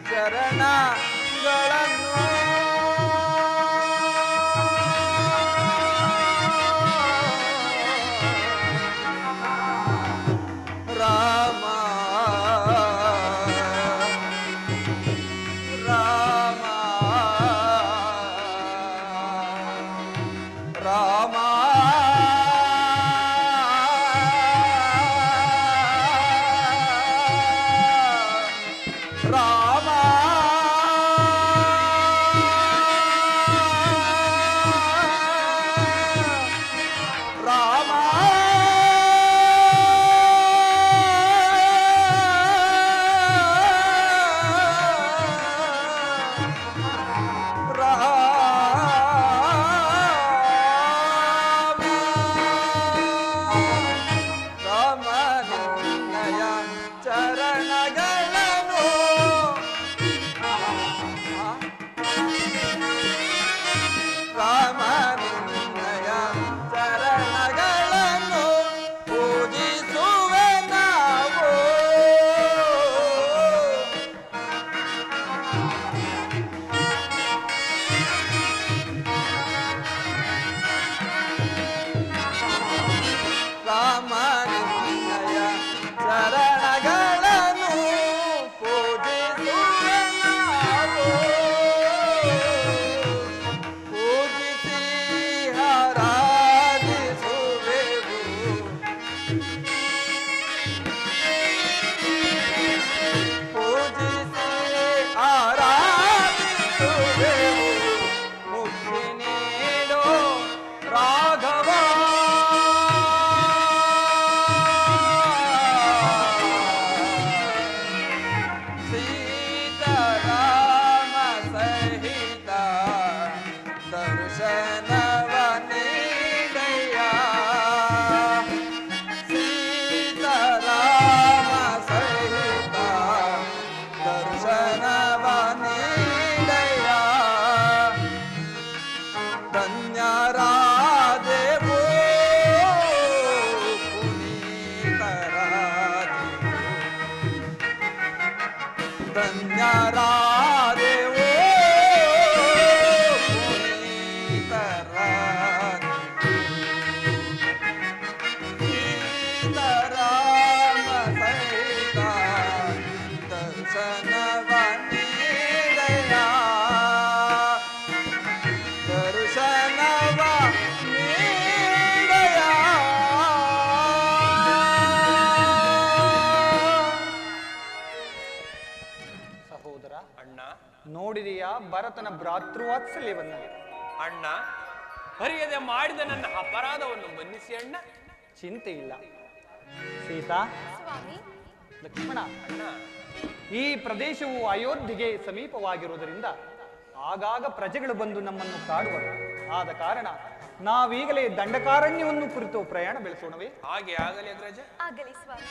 ಚರಣಗಳನ್ನು ರಾಮ ರಾಮ ರಾಮ ರಾಮನಿನ್ನಯ ಚರಣಗಳನ್ನು ರಾಮನಿನ್ನಯ ಚರಣಗಳನ್ನು ಪೂಜಿಸುವೆ ನಾವು ರಾಮನಿನ್ನಯ ಚರಣಗಳನ್ನು ಪೂಜಿಸುವೆ ನಾವು ಪೂಜಿಸಿ ಆರಾಧಿಸುವೆವು ಪೂಜಿಸಿ ಆರಾಧಿಸುವೆವು ಮುಕ್ತಿ ನೀಡೋ ರಾಘವ ಸೀತಾರಾಮ ಸಹಿತ ದರ್ಶನವ ನೀಡಯ್ಯ ಸೀತಾರಾಮ ಸಹಿತ ದರ್ಶನವ ನೀಡಯ್ಯ ಧನ್ಯರಾದೆವು ಪುನೀತರಾದೆವು ಧನ್ಯರಾದೆವು ಪುನೀತರಾದೆವು ಸೀತಾರಾಮ ಸಹಿತ ದರ್ಶನವ ನೀಡಯ್ಯ ದರ್ಶನವ ನೀಡಯ್ಯ ಸಹೋದರ, ಅಣ್ಣ ನೋಡಿದೆಯಾ ಭರತನ ಭ್ರಾತೃವಾತ್ಸಲ್ಯವನ್ನು? ಅಣ್ಣ, ಅರಿಯದೆ ಮಾಡಿದ ನನ್ನ ಅಪರಾಧವನ್ನು ಮನ್ನಿಸಿ ಅಣ್ಣ. ಚಿಂತೆ ಇಲ್ಲ. ಸೀತಾ, ಸ್ವಾಮಿ, ಲಕ್ಷ್ಮಣ, ಅಣ್ಣ, ಈ ಪ್ರದೇಶವು ಅಯೋಧ್ಯೆಗೆ ಸಮೀಪವಾಗಿರುವುದರಿಂದ ಆಗಾಗ ಪ್ರಜೆಗಳು ಬಂದು ನಮ್ಮನ್ನು ಕಾಡುವರು. ಆದ ಕಾರಣ ನಾವೀಗಲೇ ದಂಡಕಾರಣ್ಯವನ್ನು ಕುರಿತು ಪ್ರಯಾಣ ಬೆಳೆಸೋಣವೇ? ಹಾಗೆ ಆಗಲಿ ಅಗ್ರಜ. ಆಗಲಿ ಸ್ವಾಮಿ.